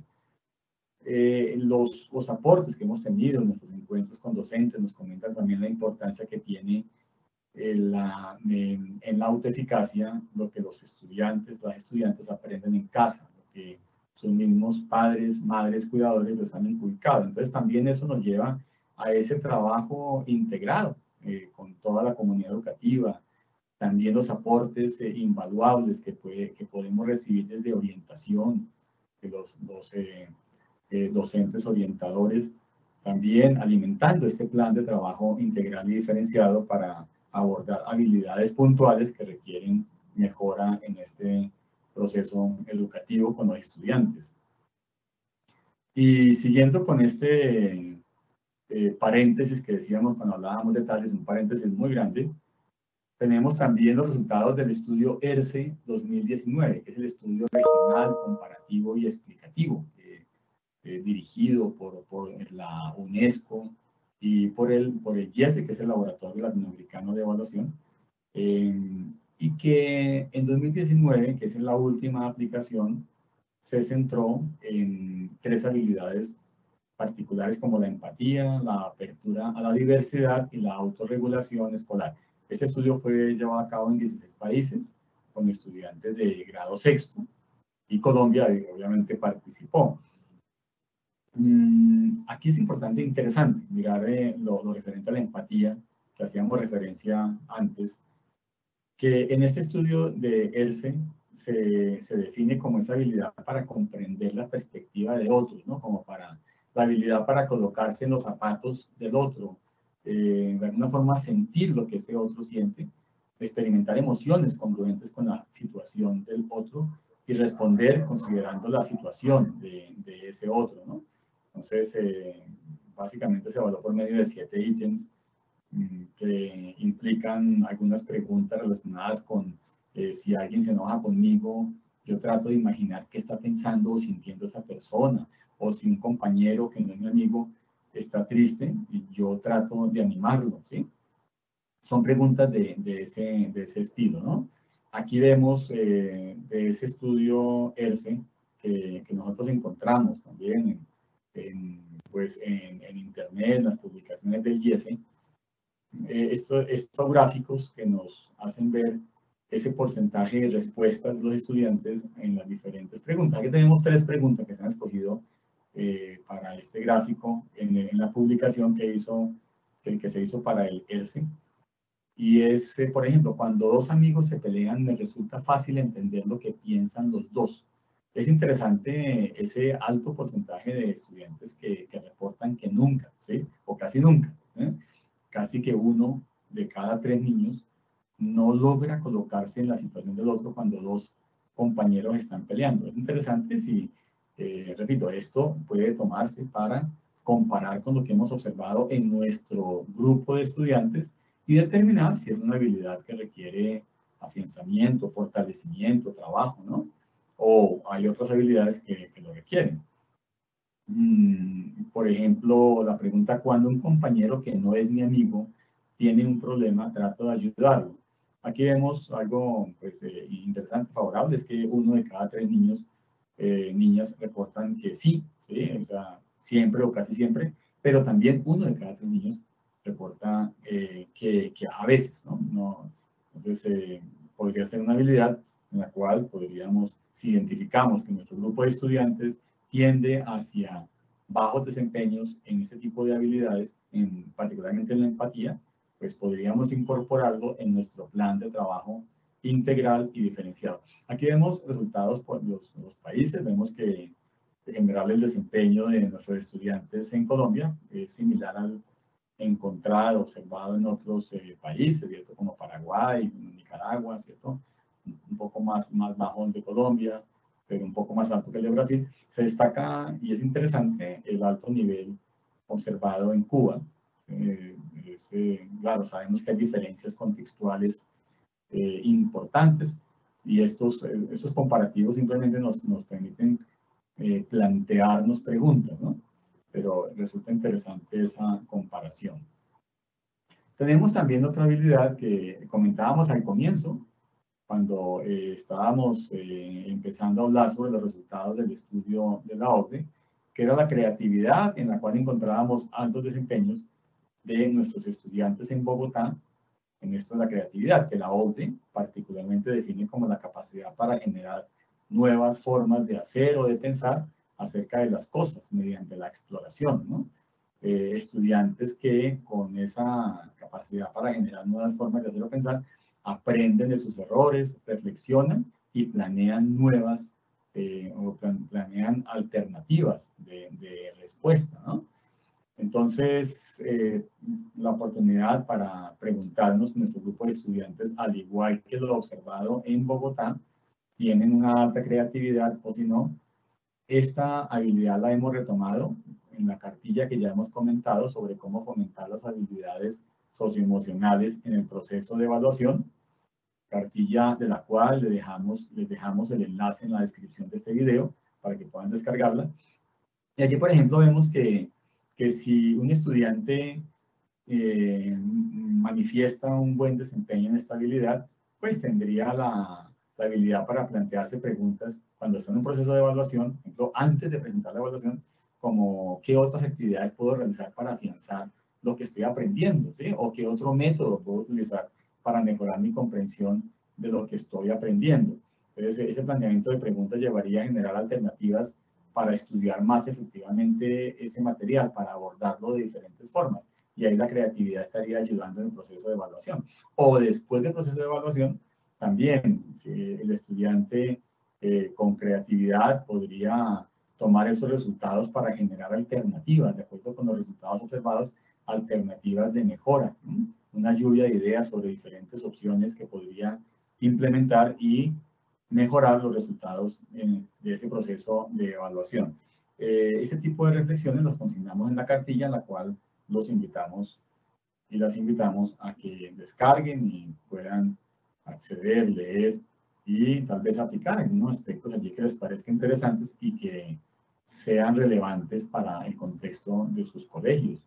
Los aportes que hemos tenido en nuestros encuentros con docentes nos comentan también la importancia que tiene en la autoeficacia lo que los estudiantes, las estudiantes aprenden en casa, lo que sus mismos padres, madres, cuidadores les han inculcado. Entonces, también eso nos lleva a ese trabajo integrado con toda la comunidad educativa. También los aportes invaluables que podemos recibir desde orientación, de los docentes orientadores, también alimentando este plan de trabajo integral y diferenciado para abordar habilidades puntuales que requieren mejora en este proceso educativo con los estudiantes. Y siguiendo con este paréntesis que decíamos cuando hablábamos de tales, un paréntesis muy grande, tenemos también los resultados del estudio ERCE 2019, que es el estudio regional, comparativo y explicativo, dirigido por la UNESCO y por el IESE, que es el Laboratorio Latinoamericano de Evaluación, y que en 2019, que es la última aplicación, se centró en 3 habilidades particulares como la empatía, la apertura a la diversidad y la autorregulación escolar. Este estudio fue llevado a cabo en 16 países con estudiantes de grado sexto y Colombia obviamente participó. Aquí es importante e interesante mirar lo referente a la empatía que hacíamos referencia antes, que en este estudio de ERCE se define como esa habilidad para comprender la perspectiva de otros, ¿no? Como para la habilidad para colocarse en los zapatos del otro, de alguna forma sentir lo que ese otro siente, experimentar emociones congruentes con la situación del otro y responder considerando la situación de ese otro, ¿no? Entonces, básicamente se evaluó por medio de 7 ítems que implican algunas preguntas relacionadas con si alguien se enoja conmigo, yo trato de imaginar qué está pensando o sintiendo esa persona, o si un compañero que no es mi amigo está triste, y yo trato de animarlo, ¿sí? Son preguntas de ese estilo, ¿no? Aquí vemos de ese estudio ERCE que nosotros encontramos también en internet, en las publicaciones del IESE, estos gráficos que nos hacen ver ese porcentaje de respuestas de los estudiantes en las diferentes preguntas. Aquí tenemos 3 preguntas que se han escogido para este gráfico en la publicación que se hizo para el ERCE. Y es, por ejemplo, cuando dos amigos se pelean, me resulta fácil entender lo que piensan los dos. Es interesante ese alto porcentaje de estudiantes que reportan que nunca, ¿sí? O casi nunca, ¿eh? Casi que 1 de cada 3 niños no logra colocarse en la situación del otro cuando dos compañeros están peleando. Es interesante si, repito, esto puede tomarse para comparar con lo que hemos observado en nuestro grupo de estudiantes y determinar si es una habilidad que requiere afianzamiento, fortalecimiento, trabajo, ¿no? O hay otras habilidades que lo requieren. Por ejemplo, la pregunta, ¿cuándo un compañero que no es mi amigo tiene un problema, trato de ayudarlo? Aquí vemos algo pues, interesante, favorable, es que 1 de cada 3 niños, niñas reportan que sí, ¿sí? O sea, siempre o casi siempre, pero también 1 de cada 3 niños reporta que a veces, ¿no? Entonces, podría ser una habilidad en la cual podríamos, si identificamos que nuestro grupo de estudiantes tiende hacia bajos desempeños en este tipo de habilidades, particularmente en la empatía, pues podríamos incorporarlo en nuestro plan de trabajo integral y diferenciado. Aquí vemos resultados por los países, vemos que en general el desempeño de nuestros estudiantes en Colombia es similar al encontrado, observado en otros países, ¿cierto? Como Paraguay, Nicaragua, ¿cierto? Un poco más bajo el de Colombia, pero un poco más alto que el de Brasil. Se destaca, y es interesante, el alto nivel observado en Cuba. Claro, sabemos que hay diferencias contextuales importantes, y estos comparativos simplemente nos permiten plantearnos preguntas, ¿no? Pero resulta interesante esa comparación. Tenemos también otra habilidad que comentábamos al comienzo, cuando estábamos empezando a hablar sobre los resultados del estudio de la OCDE, que era la creatividad, en la cual encontrábamos altos desempeños de nuestros estudiantes en Bogotá, en esto de la creatividad, que la OCDE particularmente define como la capacidad para generar nuevas formas de hacer o de pensar acerca de las cosas mediante la exploración, ¿no? Estudiantes que con esa capacidad para generar nuevas formas de hacer o pensar, aprenden de sus errores, reflexionan y planean nuevas planean alternativas de respuesta, ¿no? Entonces, la oportunidad para preguntarnos, nuestro grupo de estudiantes, al igual que lo observado en Bogotá, tienen una alta creatividad o si no, esta habilidad la hemos retomado en la cartilla que ya hemos comentado sobre cómo fomentar las habilidades socioemocionales en el proceso de evaluación, cartilla de la cual les dejamos el enlace en la descripción de este video para que puedan descargarla. Y aquí, por ejemplo, vemos que si un estudiante manifiesta un buen desempeño en esta habilidad, pues tendría la habilidad para plantearse preguntas cuando está en un proceso de evaluación, por ejemplo, antes de presentar la evaluación, como qué otras actividades puedo realizar para afianzar lo que estoy aprendiendo, ¿sí? O qué otro método puedo utilizar para mejorar mi comprensión de lo que estoy aprendiendo. Entonces, ese planteamiento de preguntas llevaría a generar alternativas para estudiar más efectivamente ese material, para abordarlo de diferentes formas. Y ahí la creatividad estaría ayudando en el proceso de evaluación. O después del proceso de evaluación, también si el estudiante con creatividad podría tomar esos resultados para generar alternativas, de acuerdo con los resultados observados, alternativas de mejora, ¿no? Una lluvia de ideas sobre diferentes opciones que podría implementar y mejorar los resultados de ese proceso de evaluación. Ese tipo de reflexiones las consignamos en la cartilla, en la cual los invitamos y las invitamos a que descarguen y puedan acceder, leer y tal vez aplicar algunos aspectos allí que les parezcan interesantes y que sean relevantes para el contexto de sus colegios.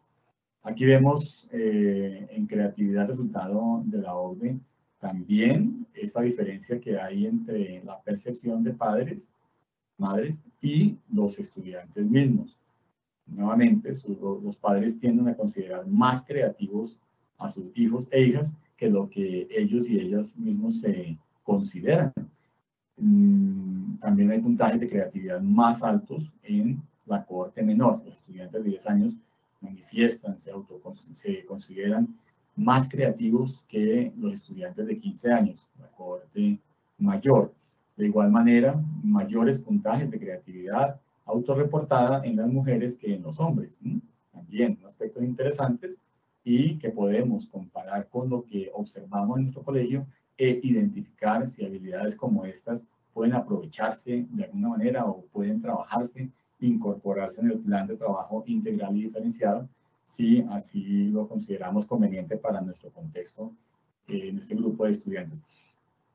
Aquí vemos en creatividad resultado de la OCDE también esa diferencia que hay entre la percepción de padres, madres y los estudiantes mismos. Nuevamente, los padres tienden a considerar más creativos a sus hijos e hijas que lo que ellos y ellas mismos se consideran. También hay puntajes de creatividad más altos en la cohorte menor. Los estudiantes de 10 años manifiestan, se consideran más creativos que los estudiantes de 15 años, la cohorte mayor. De igual manera, mayores puntajes de creatividad autorreportada en las mujeres que en los hombres. También aspectos interesantes y que podemos comparar con lo que observamos en nuestro colegio e identificar si habilidades como estas pueden aprovecharse de alguna manera o pueden trabajarse, incorporarse en el plan de trabajo integral y diferenciado, si así lo consideramos conveniente para nuestro contexto en este grupo de estudiantes.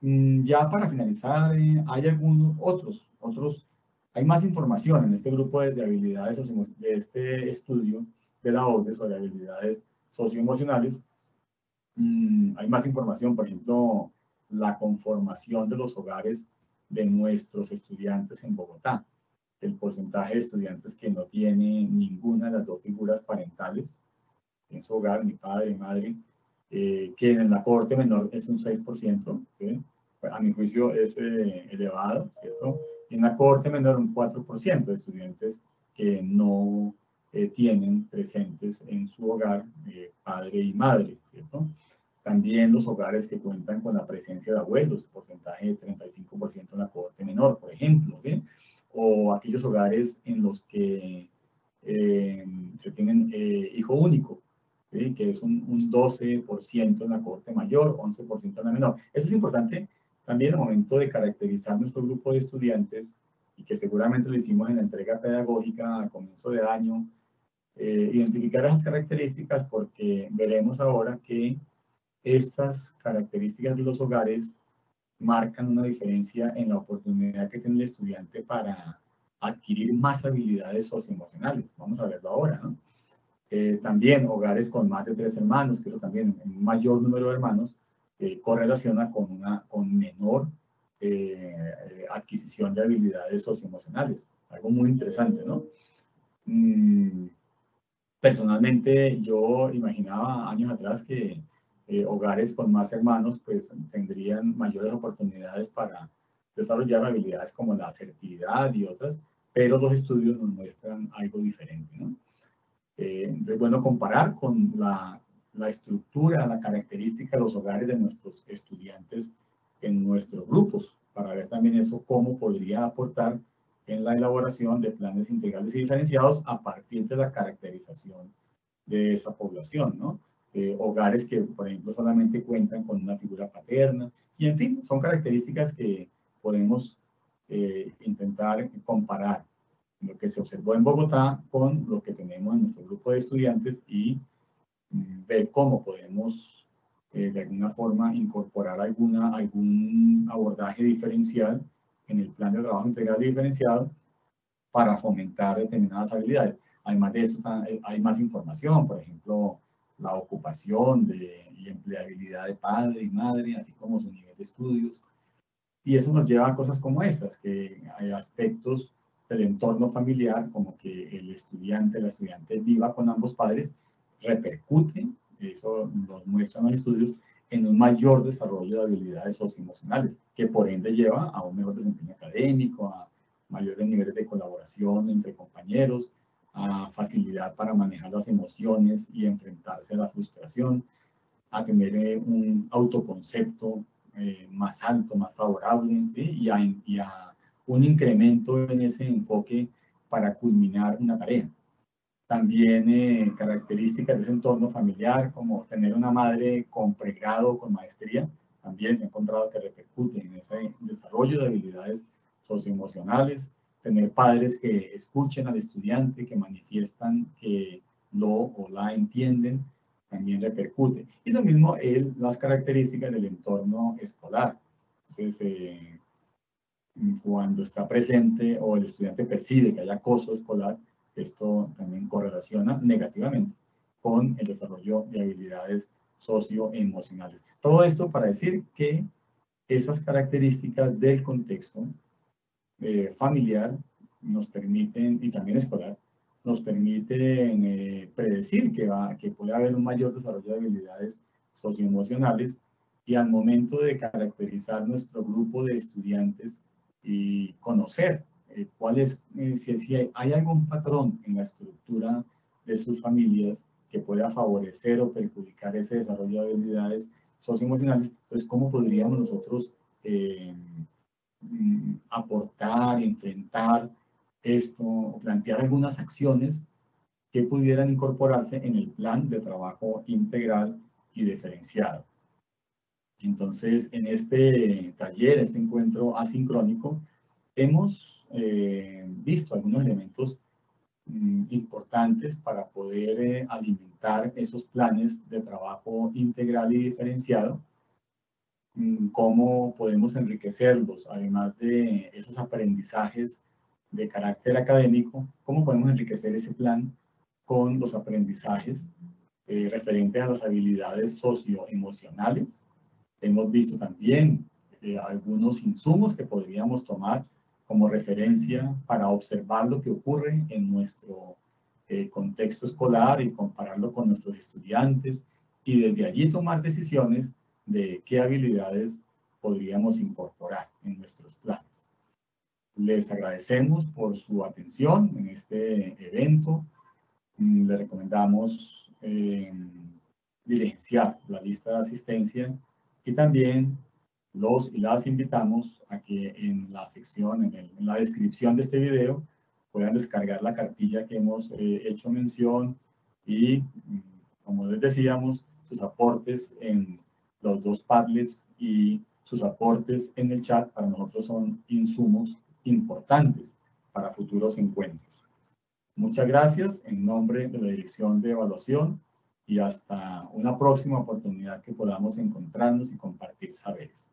Ya para finalizar, hay algunos otros, hay más información en este grupo de habilidades, de este estudio de la OCDE sobre habilidades socioemocionales. Hay más información, por ejemplo, la conformación de los hogares de nuestros estudiantes en Bogotá. El porcentaje de estudiantes que no tienen ninguna de las dos figuras parentales en su hogar, ni padre ni madre, que en la cohorte menor es un 6%, ¿sí? A mi juicio es elevado, ¿cierto? Y en la cohorte menor un 4% de estudiantes que no tienen presentes en su hogar padre y madre, ¿cierto? También los hogares que cuentan con la presencia de abuelos, porcentaje de 35% en la cohorte menor, por ejemplo, ¿sí? O aquellos hogares en los que se tienen hijo único, ¿sí? Que es un 12% en la cohorte mayor, 11% en la menor. Eso es importante también en el momento de caracterizar nuestro grupo de estudiantes, y que seguramente lo hicimos en la entrega pedagógica a comienzo de año, identificar esas características, porque veremos ahora que estas características de los hogares marcan una diferencia en la oportunidad que tiene el estudiante para adquirir más habilidades socioemocionales. Vamos a verlo ahora, ¿no? También hogares con más de 3 hermanos, que eso también, un mayor número de hermanos, correlaciona con menor adquisición de habilidades socioemocionales. Algo muy interesante, ¿no? Personalmente, yo imaginaba años atrás que hogares con más hermanos pues tendrían mayores oportunidades para desarrollar habilidades como la asertividad y otras, pero los estudios nos muestran algo diferente, ¿no? Es bueno comparar con la estructura, la característica de los hogares de nuestros estudiantes en nuestros grupos, para ver también eso cómo podría aportar en la elaboración de planes integrales y diferenciados a partir de la caracterización de esa población, ¿no? Hogares que, por ejemplo, solamente cuentan con una figura paterna, y en fin, son características que podemos intentar comparar lo que se observó en Bogotá con lo que tenemos en nuestro grupo de estudiantes y ver cómo podemos de alguna forma incorporar algún abordaje diferencial en el plan de trabajo integral y diferenciado para fomentar determinadas habilidades. Además de eso, hay más información, por ejemplo, la ocupación y empleabilidad de padre y madre, así como su nivel de estudios. Y eso nos lleva a cosas como estas, que hay aspectos del entorno familiar, como que el estudiante, la estudiante viva con ambos padres, repercute, eso nos muestran los estudios, en un mayor desarrollo de habilidades socioemocionales, que por ende lleva a un mejor desempeño académico, a mayores niveles de colaboración entre compañeros, a facilidad para manejar las emociones y enfrentarse a la frustración, a tener un autoconcepto más alto, más favorable, ¿sí? y a un incremento en ese enfoque para culminar una tarea. También características de ese entorno familiar, como tener una madre con pregrado, con maestría, también se ha encontrado que repercute en ese desarrollo de habilidades socioemocionales. Tener padres que escuchen al estudiante, que manifiestan que lo o la entienden, también repercute. Y lo mismo las características del entorno escolar. Entonces, cuando está presente o el estudiante percibe que hay acoso escolar, esto también correlaciona negativamente con el desarrollo de habilidades socioemocionales. Todo esto para decir que esas características del contexto familiar nos permiten, y también escolar, nos permiten predecir que puede haber un mayor desarrollo de habilidades socioemocionales, y al momento de caracterizar nuestro grupo de estudiantes y conocer si hay algún patrón en la estructura de sus familias que pueda favorecer o perjudicar ese desarrollo de habilidades socioemocionales, pues cómo podríamos nosotros aportar, enfrentar esto, plantear algunas acciones que pudieran incorporarse en el plan de trabajo integral y diferenciado. Entonces, en este taller, este encuentro asincrónico, hemos visto algunos elementos importantes para poder alimentar esos planes de trabajo integral y diferenciado, cómo podemos enriquecerlos, además de esos aprendizajes de carácter académico, cómo podemos enriquecer ese plan con los aprendizajes referentes a las habilidades socioemocionales. Hemos visto también algunos insumos que podríamos tomar como referencia para observar lo que ocurre en nuestro contexto escolar y compararlo con nuestros estudiantes y desde allí tomar decisiones de qué habilidades podríamos incorporar en nuestros planes. Les agradecemos por su atención en este evento. Les recomendamos diligenciar la lista de asistencia y también los y las invitamos a que en la sección, en la descripción de este video, puedan descargar la cartilla que hemos hecho mención y, como les decíamos, sus aportes en los dos Padlets y sus aportes en el chat para nosotros son insumos importantes para futuros encuentros. Muchas gracias en nombre de la Dirección de Evaluación y hasta una próxima oportunidad que podamos encontrarnos y compartir saberes.